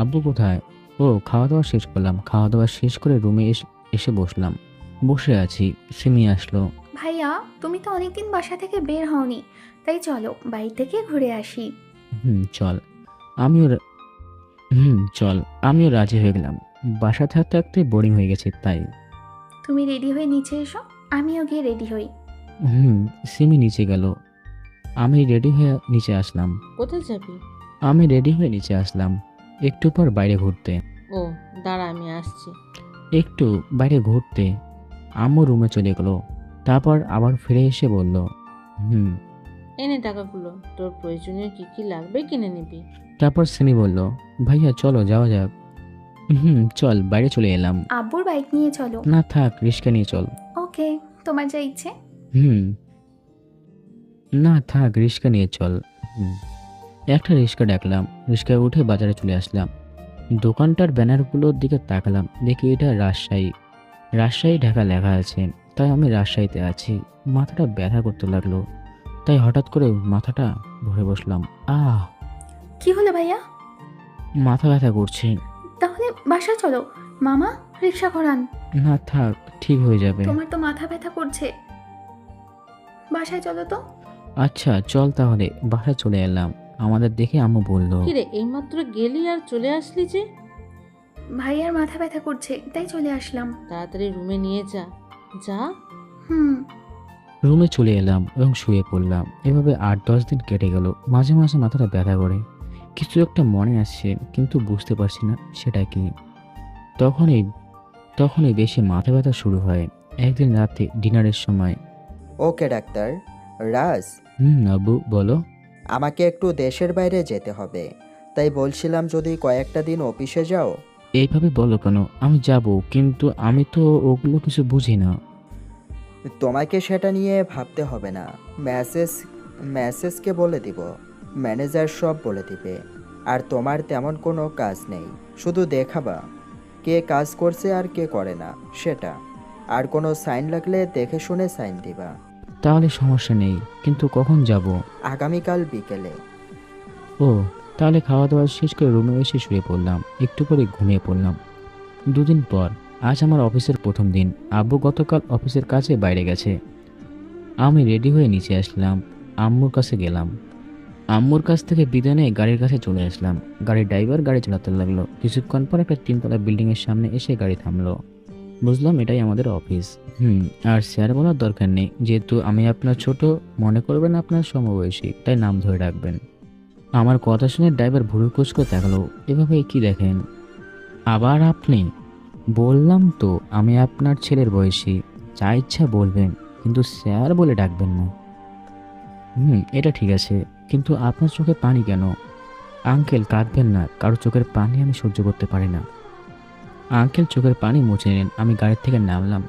S2: আব্বু কোথায়? ও, খাওয়া দাওয়া শেষ করলাম। খাওয়া দাওয়া শেষ করে রুমে এসে বসলাম। বসে আছি, সিমি আসলো।
S10: ভাইয়া, তুমি তো অনেকদিন বাসা থেকে বের হওনি, তাই চলো বাড়ি থেকে ঘুরে আসি।
S2: চল। আমিও রাজি হয়ে গেলাম। বাসা থাকতে থাকতে বোরিং হয়ে গেছে তাই।
S10: তুমি রেডি হয়ে নিচে এসো, আমিও গিয়ে রেডি হই।
S2: সিমি নিচে গেল, আমি রেডি হয়ে নিচে আসলাম।
S19: কোথায় যাবি?
S2: আমি রেডি হয়ে নিচে আসলাম একটু পর বাইরে ঘুরতে।
S19: ও দাঁড়া, আমি আসছি।
S2: একটু বাইরে ঘুরতে আম্মু রুমে চলে গেল, তারপর আবার ফিরে এসে বলল,
S19: এনে টাকাগুলো, তোর প্রয়োজনীয় কি কি লাগবে কিনে নিবি।
S2: তারপর সিমি বলল, ভাইয়া চলো যাওয়া যাক। চল, বাইরে চলে এলাম।
S10: আব্বুর বাইক নিয়ে চলো।
S2: না থাক, রিক্সা নিয়ে চল।
S10: ওকে, তোমার যা ইচ্ছে।
S2: না থাক, রিক্সা নিয়ে চল। একটা রিক্সা ডাকলাম, রিক্সায় উঠে বাজারে চলে আসলাম। দোকানটার ব্যানারগুলোর দিকে তাকালাম, দেখি এটা রাজশাহী ঢাকা লেখা আছে। তাই আমি রাজশাহীতে আছি। মাথাটা ব্যথা করতে লাগলো, তাই হঠাৎ করে মাথাটা ভরে বসলাম।
S10: কি হলো ভাইয়া?
S2: মাথা ব্যথা করছে।
S10: তাহলে বাসা চলো, মামা রিক্সা করান।
S2: না থাক, ঠিক হয়ে যাবে।
S10: তোমার তো মাথা ব্যথা করছে, বাসায় চলো তো।
S2: আচ্ছা চল তাহলে। বাসায় চলে এলাম। আমাদের দেখে আম্মু বলল,
S19: কিরে এইমাত্র গেলি আর চলে আসলি যে?
S10: ভাইয়ার মাথা ব্যথা করছে তাই চলে আসলাম।
S19: তাড়াতাড়ি রুমে নিয়ে যা। যা।
S2: রুমে চলে এলাম এবং শুয়ে পড়লাম। এভাবে 8-10 দিন কেটে গেল। মাঝে মাঝে মাথাটা ব্যথা করে, কিছু একটা মনে আসছে কিন্তু বুঝতে পারছি না সেটা কি। তখনই বেশি মাথা ব্যথা শুরু হয়। একদিন রাতে ডিনারের সময়।
S9: ওকে ডাক্তার। রাজ।
S2: আব্বু বলো।
S9: আমাকে একটু দেশের বাইরে যেতে হবে, তাই বলছিলাম যদি কয়েকটা দিন অফিসে যাও।
S2: এইভাবে বলো কেন? আমি যাব, কিন্তু আমি তো ওগুলো কিছু বুঝি না।
S9: তোমাকে সেটা নিয়ে ভাবতে হবে না। মেসেজকে বলে দিব, ম্যানেজার সব বলে দিবে। আর তোমার তেমন কোনো কাজ নেই, শুধু দেখাবা কে কাজ করছে আর কে করে না সেটা। আর কোনো সাইন লাগলে দেখে শুনে সাইন দিবা।
S2: তাহলে সমস্যা নেই, কিন্তু কখন যাব?
S9: আগামীকাল বিকেলে।
S2: ও, তাহলে খাওয়া দাওয়া শেষ করে রুমে এসে শুয়ে পড়লাম। একটু পরে ঘুমিয়ে পড়লাম। 2 দিন পর, আজ আমার অফিসের প্রথম দিন। আব্বু গতকাল অফিসের কাছে বাইরে গেছে। আমি রেডি হয়ে নিচে আসলাম, আম্মুর কাছে গেলাম। আম্মুর কাছ থেকে বিদায় নিয়ে গাড়ির কাছে চলে আসলাম। গাড়ির ড্রাইভার গাড়ি চালাতে লাগলো। কিছুক্ষণ পর একটা 3তলা বিল্ডিংয়ের সামনে এসে গাড়ি থামলো। বুঝলাম এটাই আমাদের অফিস। আর স্যার বলার দরকার নেই, যেহেতু আমি আপনার ছোট, মনে করবেন আপনার সমবয়সী, তাই নাম ধরে রাখবেন। আমার কথা শুনে ড্রাইভার ভুরু কুঁচকে তাকালো। এভাবে কি দেখেন? আবার আপনি? বললাম তো আমি আপনার ছেলের বয়সী, যা ইচ্ছা বলবেন, কিন্তু স্যার বলে ডাকবেন না। এটা ঠিক আছে, কিন্তু আপনার চোখে পানি কেন? আঙ্কেল কাঁদবেন না, কারো চোখের পানি আমি সহ্য করতে পারি না। আঙ্কেল চোখের পানি মুছে নিলেন। আমি গাড়ি থেকে নামলাম,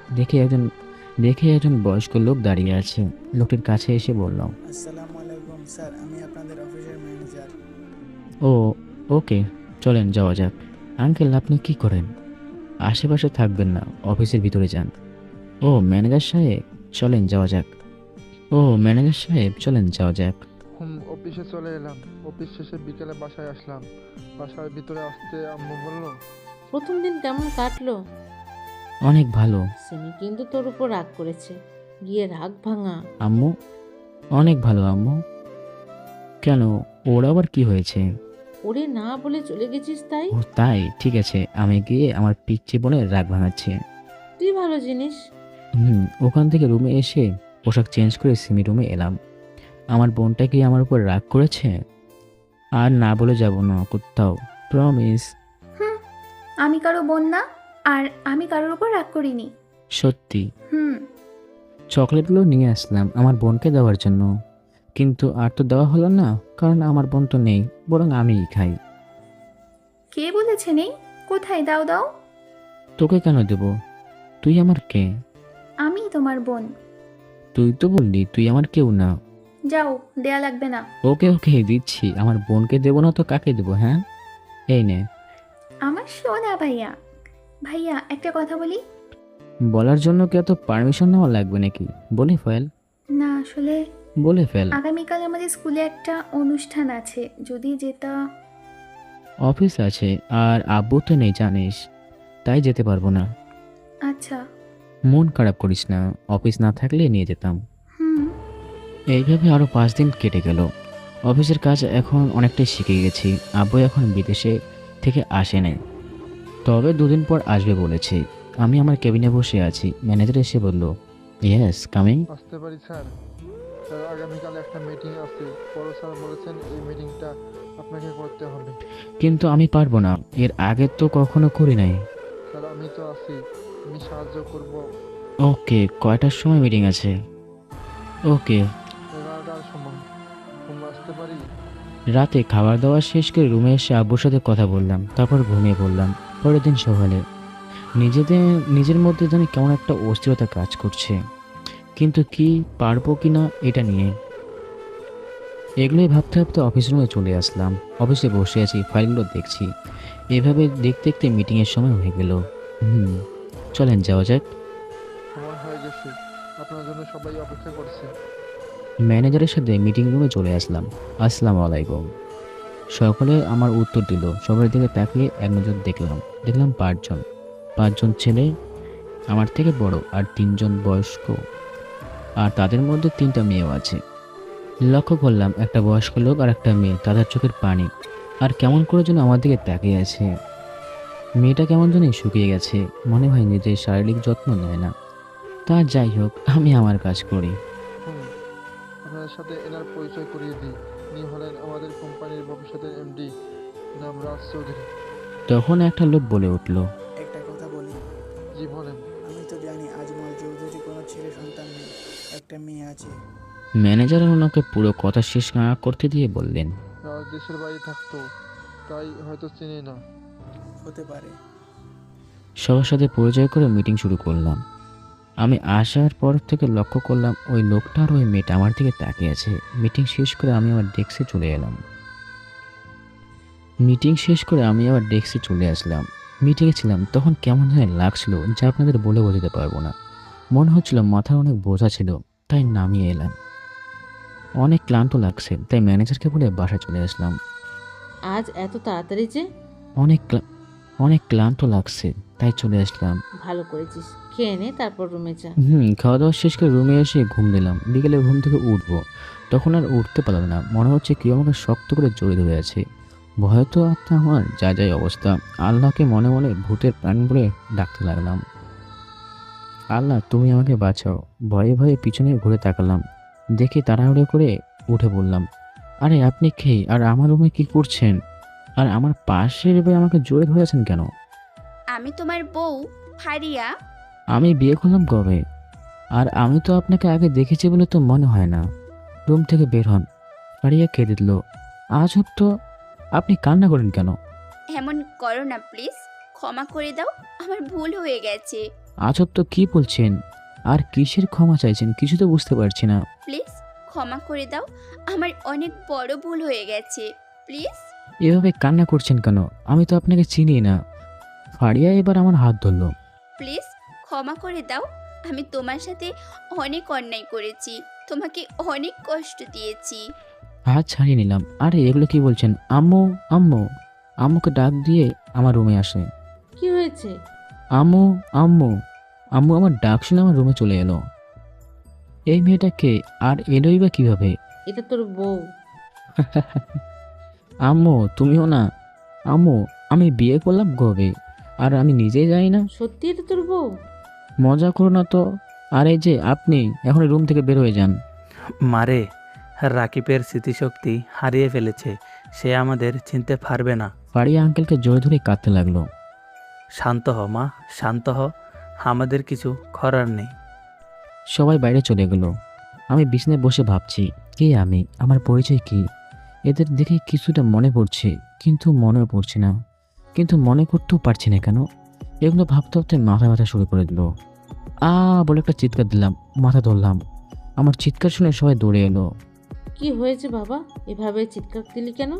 S2: দেখে একজন বয়স্ক লোক দাঁড়িয়ে আছে। লোকটির কাছে এসে বললাম,
S16: আসসালামু আলাইকুম স্যার, আমি আপনাদের অফিসের ম্যানেজার।
S2: ও ওকে, চলেন যাওয়া যাক। আঙ্কেল আপনি কি করেন? আশেপাশে থাকবেন না, অফিসের ভিতরে যান। ও ম্যানেজার সাহেব, চলেন যাওয়া যাক।
S20: অফিসে চলে এলাম। অফিস শেষে বিকেলে বাসায় আসলাম। বাসার ভিতরে আসতে আম্মু বলল,
S19: প্রথম দিন কেমন কাটলো?
S2: অনেক ভালো।
S19: সিমি কিন্তু তোর উপর রাগ করেছে, গিয়ে রাগ ভাঙা।
S2: আম্মু অনেক ভালো। আম্মু কেন, ওর আবার কি হয়েছে?
S19: ওরে না বলে চলে গেছিস তাই?
S2: ও তাই, ঠিক আছে, আমি গিয়ে আমার পিচ্চি বোনের রাগ ভাঙাচ্ছি।
S19: তুই ভালো জিনিস।
S2: ওখান থেকে রুমে এসে পোশাক চেঞ্জ করে সিমি রুমে এলাম। আমার বোনটা কি আমার উপর রাগ করেছে? আর না বলে যাব না কোথাও, প্রমিস।
S10: আমি কারো বোন না, আর আমি কারোর উপর রাগ করিনি।
S2: সত্যি?
S10: হুম।
S2: চকলেটগুলো নিয়ে আসলাম আমার বোনকে দেওয়ার জন্য, কিন্তু আর তো দেওয়া হলো না, কারণ আমার বোন তো নেই, বরং আমিই খাই।
S10: কে বলেছে নেই? কোথায়? দাও দাও।
S2: তোকে কেন দেব? তুই আমার কে?
S10: আমি তোমার বোন।
S2: তুই তো বললি তুই আমার কেউ না।
S10: যাও, দেয়া লাগবে না।
S2: ওকে ওকে দিচ্ছি, আমার বোনকে দেবো না তো কাকে দেবো? হ্যাঁ, এই নে।
S10: আমার সোনা ভাইয়া। ভাইয়া, একটা কথা বলি।
S2: বলার জন্য কি এত পারমিশন নেওয়া লাগবে নাকি? বলে ফেল।
S10: না আসলে
S2: বলে ফেল।
S10: আগামীকাল আমাদের স্কুলে একটা অনুষ্ঠান আছে, যদি যেতা।
S2: অফিস আছে আর আব্বু তো নেই জানিস, তাই যেতে পারবো না।
S10: আচ্ছা।
S2: মন খারাপ করিস না, অফিস না থাকলে নিয়ে যেতাম।
S10: হুম।
S2: এইভাবে আরও 5 দিন কেটে গেল। অফিসের কাজ এখন অনেকটাই শিখে গেছি। আব্বু এখন বিদেশে থেকে আসে নাই, তবে 2 দিন পর আসবে বলেছে। আমি আমার কেবিনে বসে আছি, ম্যানেজার এসে বলল, ইয়েস কামিং।
S20: আসতে পারি স্যার? স্যার, আগামীকাল একটা মিটিং আছে। বড় স্যার বলেছেন এই মিটিংটা আপনাকে করতে হবে।
S2: কিন্তু আমি পারবো না, এর আগে তো কখনো করি নাই।
S20: স্যার, আমি তো আছি, আমি সাহায্য করব।
S2: ওকে, কয়টার সময় মিটিং আছে? ওকে।
S20: 11টার সময়। তোমরা আসতে পারি?
S2: রাতে খাবার দাওয়া শেষ করে রুমে এসে আব্বুর সাথে কথা বললাম, তারপর ঘুমিয়ে পড়লাম। পরের দিন সকালে নিজের মধ্যে জানি কেমন একটা অস্থিরতা কাজ করছে, কিন্তু কি পারবো কি না এটা নিয়ে। এগুলোই ভাবতে ভাবতে অফিস রুমে চলে আসলাম। অফিসে বসে আছি, ফাইলগুলো দেখছি। এভাবে দেখতে দেখতে মিটিংয়ের সময় হয়ে গেল। চলেন যাওয়া যাক।
S20: সময় হয়ে গেছে, আপনার জন্য সবাই অপেক্ষা করছে।
S2: ম্যানেজারের সাথে মিটিং রুমে চলে আসলাম। আসসালামু আলাইকুম। সকলে আমার উত্তর দিল। সবার দিকে তাকিয়ে এক নজর দেখলাম 5জন ছেলে আমার থেকে বড়, আর 3 জন বয়স্ক, আর তাদের মধ্যে 3টা মেয়েও আছে। লক্ষ্য করলাম একটা বয়স্ক লোক আর একটা মেয়ে, তাদের চোখের পানি আর কেমন করে যেন আমার দিকে তাকিয়ে আছে। মেয়েটা কেমন যেন শুকিয়ে গেছে, মনে হয় নিজের শারীরিক যত্ন নেয় না। তা যাই হোক, আমি আমার কাজ করি।
S20: আপনার সাথে এনার পরিচয় করিয়ে দিই। ইনি হলেন আমাদের কোম্পানির ভবিষ্যতের এমডি, নাম রাজ চৌধুরী।
S2: তখন একটা লোক বলে উঠল,
S16: একটা কথা বলি।
S20: জি বলেন।
S16: আমি তো জানি আজমল চৌধুরী কোনো ছেলে সন্তান নেই, একটা মেয়ে আছে।
S2: ম্যানেজার ওনাকে পুরো কথা শেষ না করতে দিয়ে বললেন,
S20: রাজ দেশের বাইরে থাকতো, তাই হয়তো চিনি না।
S16: হতে পারে।
S2: সবার সাথে পরিচয় করে মিটিং শুরু করলাম। আমি আসার পর থেকে লক্ষ্য করলাম ওই লোকটা আর ওই মেয়েটা আমার দিকে তাকিয়ে আছে। মিটিং শেষ করে আমি আমার ডেস্কে চলে আসলাম। মিটিংয়ে ছিলাম তখন কেমন যেন লাগছিল, যা আপনাদের বলে বোঝাতে পারবো না। মনে হচ্ছিল মাথার অনেক বোঝা ছিল, তাই নামিয়ে এলাম। অনেক ক্লান্ত লাগছে, তাই ম্যানেজারকে বলে বাসায় চলে আসলাম।
S19: আজ এত তাড়াতাড়ি যে?
S2: অনেক ক্লান্ত লাগছে, তাই চলে আসলাম।
S19: ভালো করেছিস, খেয়ে নে তারপর রুমে যা।
S2: খাওয়া দাওয়া শেষ করে রুমে এসে ঘুম দিলাম। বিকেলে ঘুম থেকে উঠবো, তখন আর উঠতে পারলাম না। মনে হচ্ছে কেউ আমাকে শক্ত করে জড়িয়ে ধরে আছে। ভয় তো আত্মা আমার যায় অবস্থা। আল্লাহকে মনে মনে ভূতের প্রাণ বলে ডাকতে লাগলাম, আল্লাহ তুমি আমাকে বাঁচাও। ভয়ে ভয়ে পিছনে ঘুরে তাকালাম, দেখে তাড়াহুড়ো করে উঠে বললাম, আরে আপনি কে আর আমার রুমে কি করছেন? আর আমার পাশের ভাই আমাকে জড়িয়ে ধরে আছেন কেন?
S6: আমি তোমার বউ ফারিয়া।
S2: আমি বিয়ে করলাম কবে? আর আমি তো আপনাকে আগে দেখেছি বলে তো মনে হয় না। রুম থেকে বের হন। ফারিয়া কেঁদে দিল। আজব তো, আপনি কান্না করেন কেন?
S6: এমন করো না প্লিজ, ক্ষমা করে দাও, আমার ভুল হয়ে গেছে।
S2: আজব তো, কি বলছেন? আর কিসের ক্ষমা চাইছেন কিছু তো বুঝতে পারছি না।
S6: প্লিজ ক্ষমা করে দাও, আমার অনেক বড় ভুল হয়ে গেছে, প্লিজ।
S2: এভাবে কান্না করছেন কেন? আমি তো আপনাকে চিনি না। ফারিয়া এবার আমার হাত ধরল।
S6: প্লিজ ক্ষমা করে দাও, আমি তোমার সাথে অনেক অন্যায় করেছি, তোমাকে অনেক কষ্ট দিয়েছি।
S2: হাত ছাড়িয়ে নিলাম। আরে এগুলো কি বলছেন? আম্মু আম্মু আম্মুকে ডাক দিয়ে আমার রুমে আসে।
S19: কি হয়েছে?
S2: আম্মু আম্মু আম্মু আমার ডাক শুনে আমার রুমে চলে এলো। এই মেয়েটা কে আর এলোই বা কিভাবে?
S19: এটা তোর বউ।
S2: আম্মু তুমিও না? আম্মু আমি বিয়ে করলাম কবে আর আমি নিজেই যাই না।
S19: সত্যি এটা তোর বউ?
S2: মজা করো না তো। আর এই যে আপনি এখন রুম থেকে বের হয়ে যান।
S4: মারে, রাকিবের স্মৃতিশক্তি হারিয়ে ফেলেছে, সে আমাদের চিনতে পারবে না।
S2: ফারিয়া আঙ্কেলকে জোরে ধরে কাঁদতে লাগলো।
S4: শান্ত হ মা, শান্ত হ, আমাদের কিছু করার নেই।
S2: সবাই বাইরে চলে গেল। আমি বিছানায় বসে ভাবছি, কে আমি, আমার পরিচয় কি। এদের দেখে কিছুটা মনে পড়ছে, কিন্তু মনে পড়ছে না, কিন্তু মনে করতেও পারছি না কেন। এগুলো ভাবতে ভাবতে মাথা ব্যথা শুরু করে দিল। বলে একটা চিৎকার দিলাম, মাথা ধরলাম। আমার চিৎকার শুনে সবাই দৌড়ে এলো।
S19: কি হয়েছে বাবা, এভাবে চিৎকার দিলি কেন?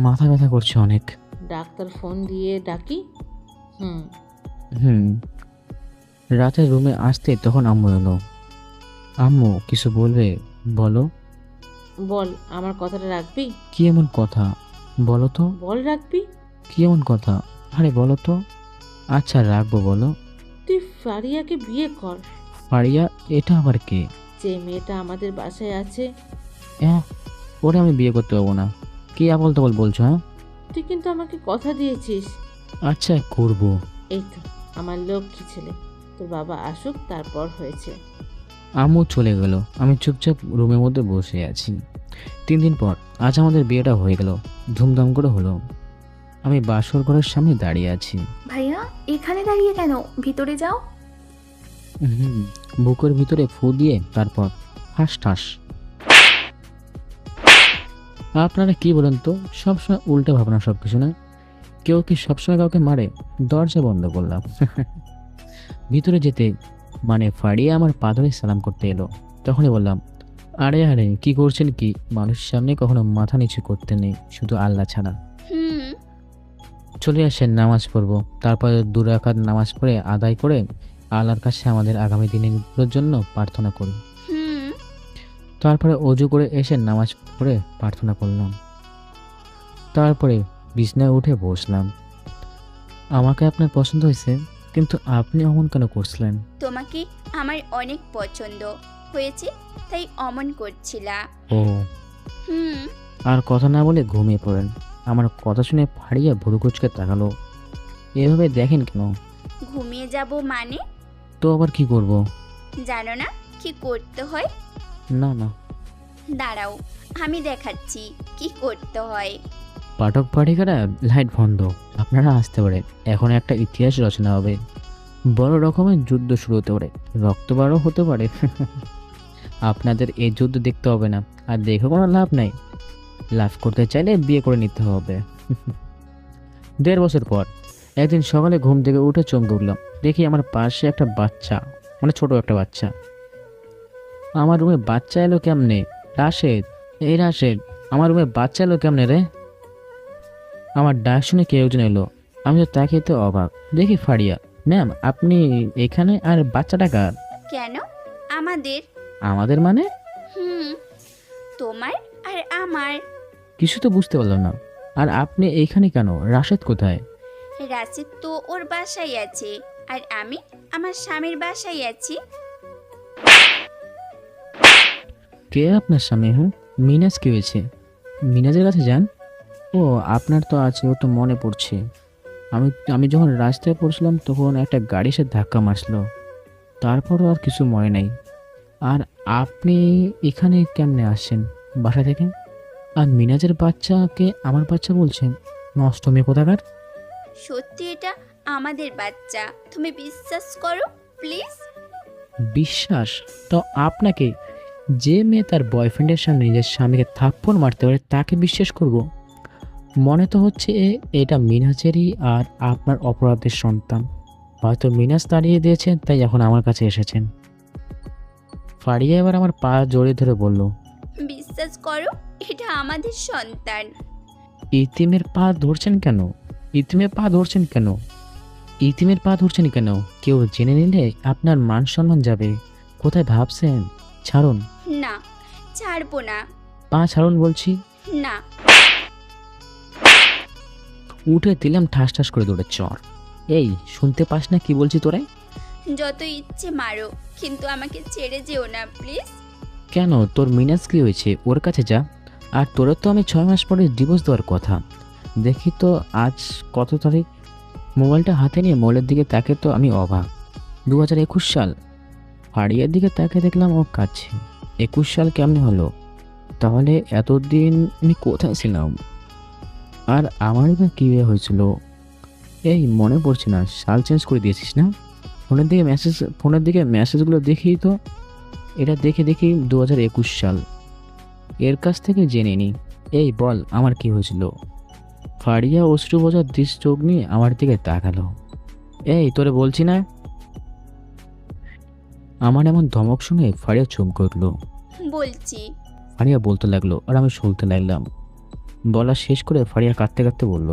S2: মাথা ব্যথা করছে অনেক।
S19: ডাক্তার ফোন দিয়ে ডাকি?
S2: হুম। রাতে রুমে আসতে তখন আম্মু এলো। আম্মু কিছু বলবে? বলো।
S19: বল, আমার কথাটা রাখবি?
S2: কি এমন কথা বলো তো?
S19: বল রাখবি।
S2: কি এমন কথা? আরে বলো তো। আচ্ছা রাখবো, বলো।
S19: তুই ফারিয়াকে বিয়ে কর।
S2: ফারিয়া? এটা আবার কে?
S19: যে মেয়েটা আমাদের বাসায় আছে।
S2: ওরে আমি বিয়ে করতে পারবো না। কি আবল তাবল বলছো? হ্যাঁ,
S19: তুই কিন্তু আমাকে কথা দিয়েছিস।
S2: আচ্ছা করবো।
S19: এই তো আমার লক্ষ্মী ছেলে, তোর বাবা আসুক তারপর হয়েছে।
S2: আম্মু চলে গেল। আমি চুপচাপ রুমের মধ্যে বসে আছি। 3 দিন পর আজ আমাদের বিয়েটা হয়ে গেল, ধুমধাম করে হলো। আমি বাসর ঘরের সামনে দাঁড়িয়ে আছি।
S1: ভাইয়া এখানে দাঁড়িয়ে কেন? ভিতরে যাও।
S2: বুকের ভিতরে ফু দিয়ে তারপর ঠাস ঠাস। আপনারা কি বলেন তো, সবসময় উল্টো ভাবনা সব কিছু না। কেউ কি সবসময় কাউকে মারে? দরজা বন্ধ করলাম। ভিতরে যেতে মানে ফাড়িয়ে আমার পা ধরে সালাম করতে এলো। তখনই বললাম, আরে আরে কি করছেন কি? মানুষের সামনে কখনো মাথা নিচু করতে নেই, শুধু আল্লাহ ছাড়া। চলে আসেন, নামাজ পড়বো। তারপর 2 রাকাত নামাজ পড়ে আদায় করে আল্লাহর কাছে আমাদের আগামী দিনের জন্য প্রার্থনা করি। তারপরে অজু করে এসে নামাজ পড়ে প্রার্থনা করলাম। তারপরে বিছানায় উঠে বসলাম। আমাকে আপনার পছন্দ হয়েছে, কিন্তু আপনি অমন কেন করছিলেন?
S6: তোমাকে আমার অনেক পছন্দ হয়েছে, তাই অমন করছিলা।
S2: ও।
S6: হুম।
S2: আর কথা না বলে ঘুমিয়ে পড়েন। আমার কথা শুনে ফাড়িয়ে ভুরু কুচকে তাকালো। এভাবে দেখেন কেন?
S6: ঘুমিয়ে যাব মানে?
S2: তো আবার কি করব?
S6: জানো না কি করতে হয়?
S2: না না,
S6: দাঁড়াও, আমি দেখাচ্ছি কি করতে হয়।
S2: পাঠক পাঠিকারা লাইট বন্ধ, আপনারা আসতে পারে। এখন একটা ইতিহাস রচনা হবে, বড় রকমের যুদ্ধ শুরু হতে পারে, রক্তবারও হতে পারে। আপনাদের এই যুদ্ধ দেখতে হবে না, আর দেখে কোনো লাভ নাই। লাভ করতে চাইলে বিয়ে করে নিতে হবে। 1.5 বছর পর একদিন সকালে ঘুম থেকে উঠে চমকে উঠলাম। দেখি আমার পাশে একটা বাচ্চা, মানে ছোট একটা বাচ্চা। আমার রুমে বাচ্চা এলো কেমনে? রাশেদ, এই রাশেদ, আমার রুমে বাচ্চা এলো কেমনে রে? আমার ডাক শুনে কেউ একজন এলো। আমি তো তাকিয়ে অবাক। দেখি ফারিয়া। ম্যাম আপনি এখানে? আর বাচ্চাটা কার?
S6: কেন আমাদের?
S2: আমাদের মানে?
S6: তোমার আর আমার।
S2: কিছু তো বুঝতে পারলাম না। আর আপনি এইখানে কেন? রাশেদ কোথায়?
S6: রাশিদ তো ওর বাসায় আছে, আর আমি আমার স্বামীর বাসায় আছি।
S2: কে আপনার স্বামী? মিনাজ কি হয়েছে? মিনাজের কাছে যান। ও আপনার তো আছে, ও তো মনে পড়ছে। আমি যখন রাস্তায় পড়ছিলাম তখন একটা গাড়ি এসে ধাক্কা মারছিল, তারপরও আর কিছু মনে নেই। আর আপনি এখানে কেমনে আসছেন বাসা থেকে? আর মিনাজের বাচ্চাকে আমার বাচ্চা বলছেন? নষ্ট মেয়ে কোথাকার।
S6: সত্যি এটা আমাদের বাচ্চা, তুমি বিশ্বাস করো প্লিজ।
S2: বিশ্বাস? তো আপনাকে, যে মেয়ে তার বয়ফ্রেন্ডের সামনে নিজের স্বামীকে থাপ্পড় মারতে পারে তাকে বিশ্বাস করব? মনে তো হচ্ছে এটা মিনাজেরই আর আপনার অপরাধের সন্তান। হয়তো মিনাজ তাড়িয়ে দিয়েছেন, তাই এখন আমার কাছে এসেছেন। ফারিয়া এবার আমার পা জড়িয়ে ধরে বলল,
S6: বিশ্বাস করো এটা আমাদের সন্তান।
S2: ইতিমের পা ধরছেন কেন? ইতিমের পা ধরছেন কেন? ইতিমের পা ধরছেন কেন? কেউ জেনে নিলে আপনার মান সম্মান যাবে। কোথায় ভাবছেন? ছাড়ুন।
S6: না, ছাড়বো না।
S2: পা ছাড়ুন বলছি।
S6: না।
S2: উঠে দিলাম ঠাস ঠাস করে দৌড়ে চর। এই শুনতে পাস না কি বলছি তোরে?
S6: যত ইচ্ছে মারো, কিন্তু আমাকে ছেড়ে যেও না প্লিজ।
S2: কেন, তোর মিনাজ কি হয়েছে? ওর কাছে যা। আর তোর তো আমি 6 মাস পরে ডিভোর্স দেওয়ার কথা। দেখি তো আজ কত তারিখ? মোবাইলটা হাতে নিয়ে মোবাইলের দিকে তাকে তো আমি অবাক। 2021 সাল। ফাড়িয়ার দিকে তাকে দেখলাম ও কাছে। 21 সাল কেমনে হলো? তাহলে এতদিন আমি কোথায় ছিলাম? আর আমারই বা কী হয়েছিল? এই মনে পড়ছে না, সাল চেঞ্জ করে দিয়েছিস না? ফোনের দিকে মেসেজগুলো দেখি তো, এটা দেখে 2021 সাল। এর কাছ থেকে জেনে নি। এই বল আমার কি হয়েছিল? ফারিয়া অশ্রু বোঝার চোখ নিয়ে আমার দিকে তাকালো। এই তোরে বলছি না। আমার এমন ধমক শুনে ফারিয়া চুপ করলো।
S6: বলছি।
S2: ফারিয়া বলতে লাগলো আর আমি শুনতে লাগলাম। বলা শেষ করে ফারিয়া কাঁদতে কাঁদতে বলল,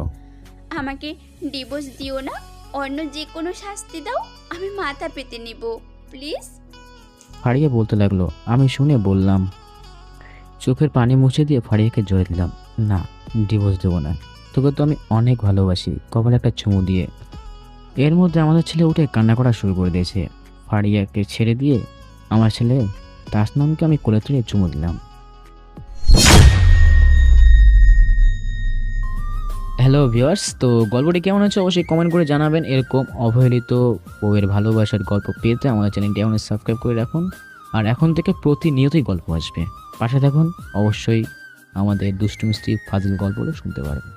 S6: আমাকে ডিভোর্স দিও না, অন্য যে কোনো শাস্তি দাও, আমি মাথা পেতে নিব প্লিজ।
S2: ফারিয়া বলতে লাগলো। আমি শুনে বললাম, চোখের পানি মুছে দিয়ে ফারিয়াকে জড়িয়ে দিলাম। না, ডিভোর্স দেবো না, তোকে তো আমি অনেক ভালোবাসি, কপালে একটা চুমু দিয়ে। এর মধ্যে আমাদের ছেলে উঠে কান্না করা শুরু করে দিয়েছে। ফারিয়াকে ছেড়ে দিয়ে আমার ছেলে তাসনামকে আমি কোলে তুলে চুমু দিলাম। হ্যালো ভিউয়ার্স, তো গল্পটি কেমন হচ্ছে অবশ্যই কমেন্ট করে জানাবেন। এরকম অবহেলিত বউয়ের ভালোবাসার গল্প পেতে আমাদের চ্যানেলটি এখন সাবস্ক্রাইব করে রাখুন। আর এখন থেকে প্রতিনিয়তই গল্প আসবে, পাশে থাকুন। অবশ্যই আমাদের দুষ্টু মিষ্টি ফাজিল গল্পগুলো শুনতে পারবেন।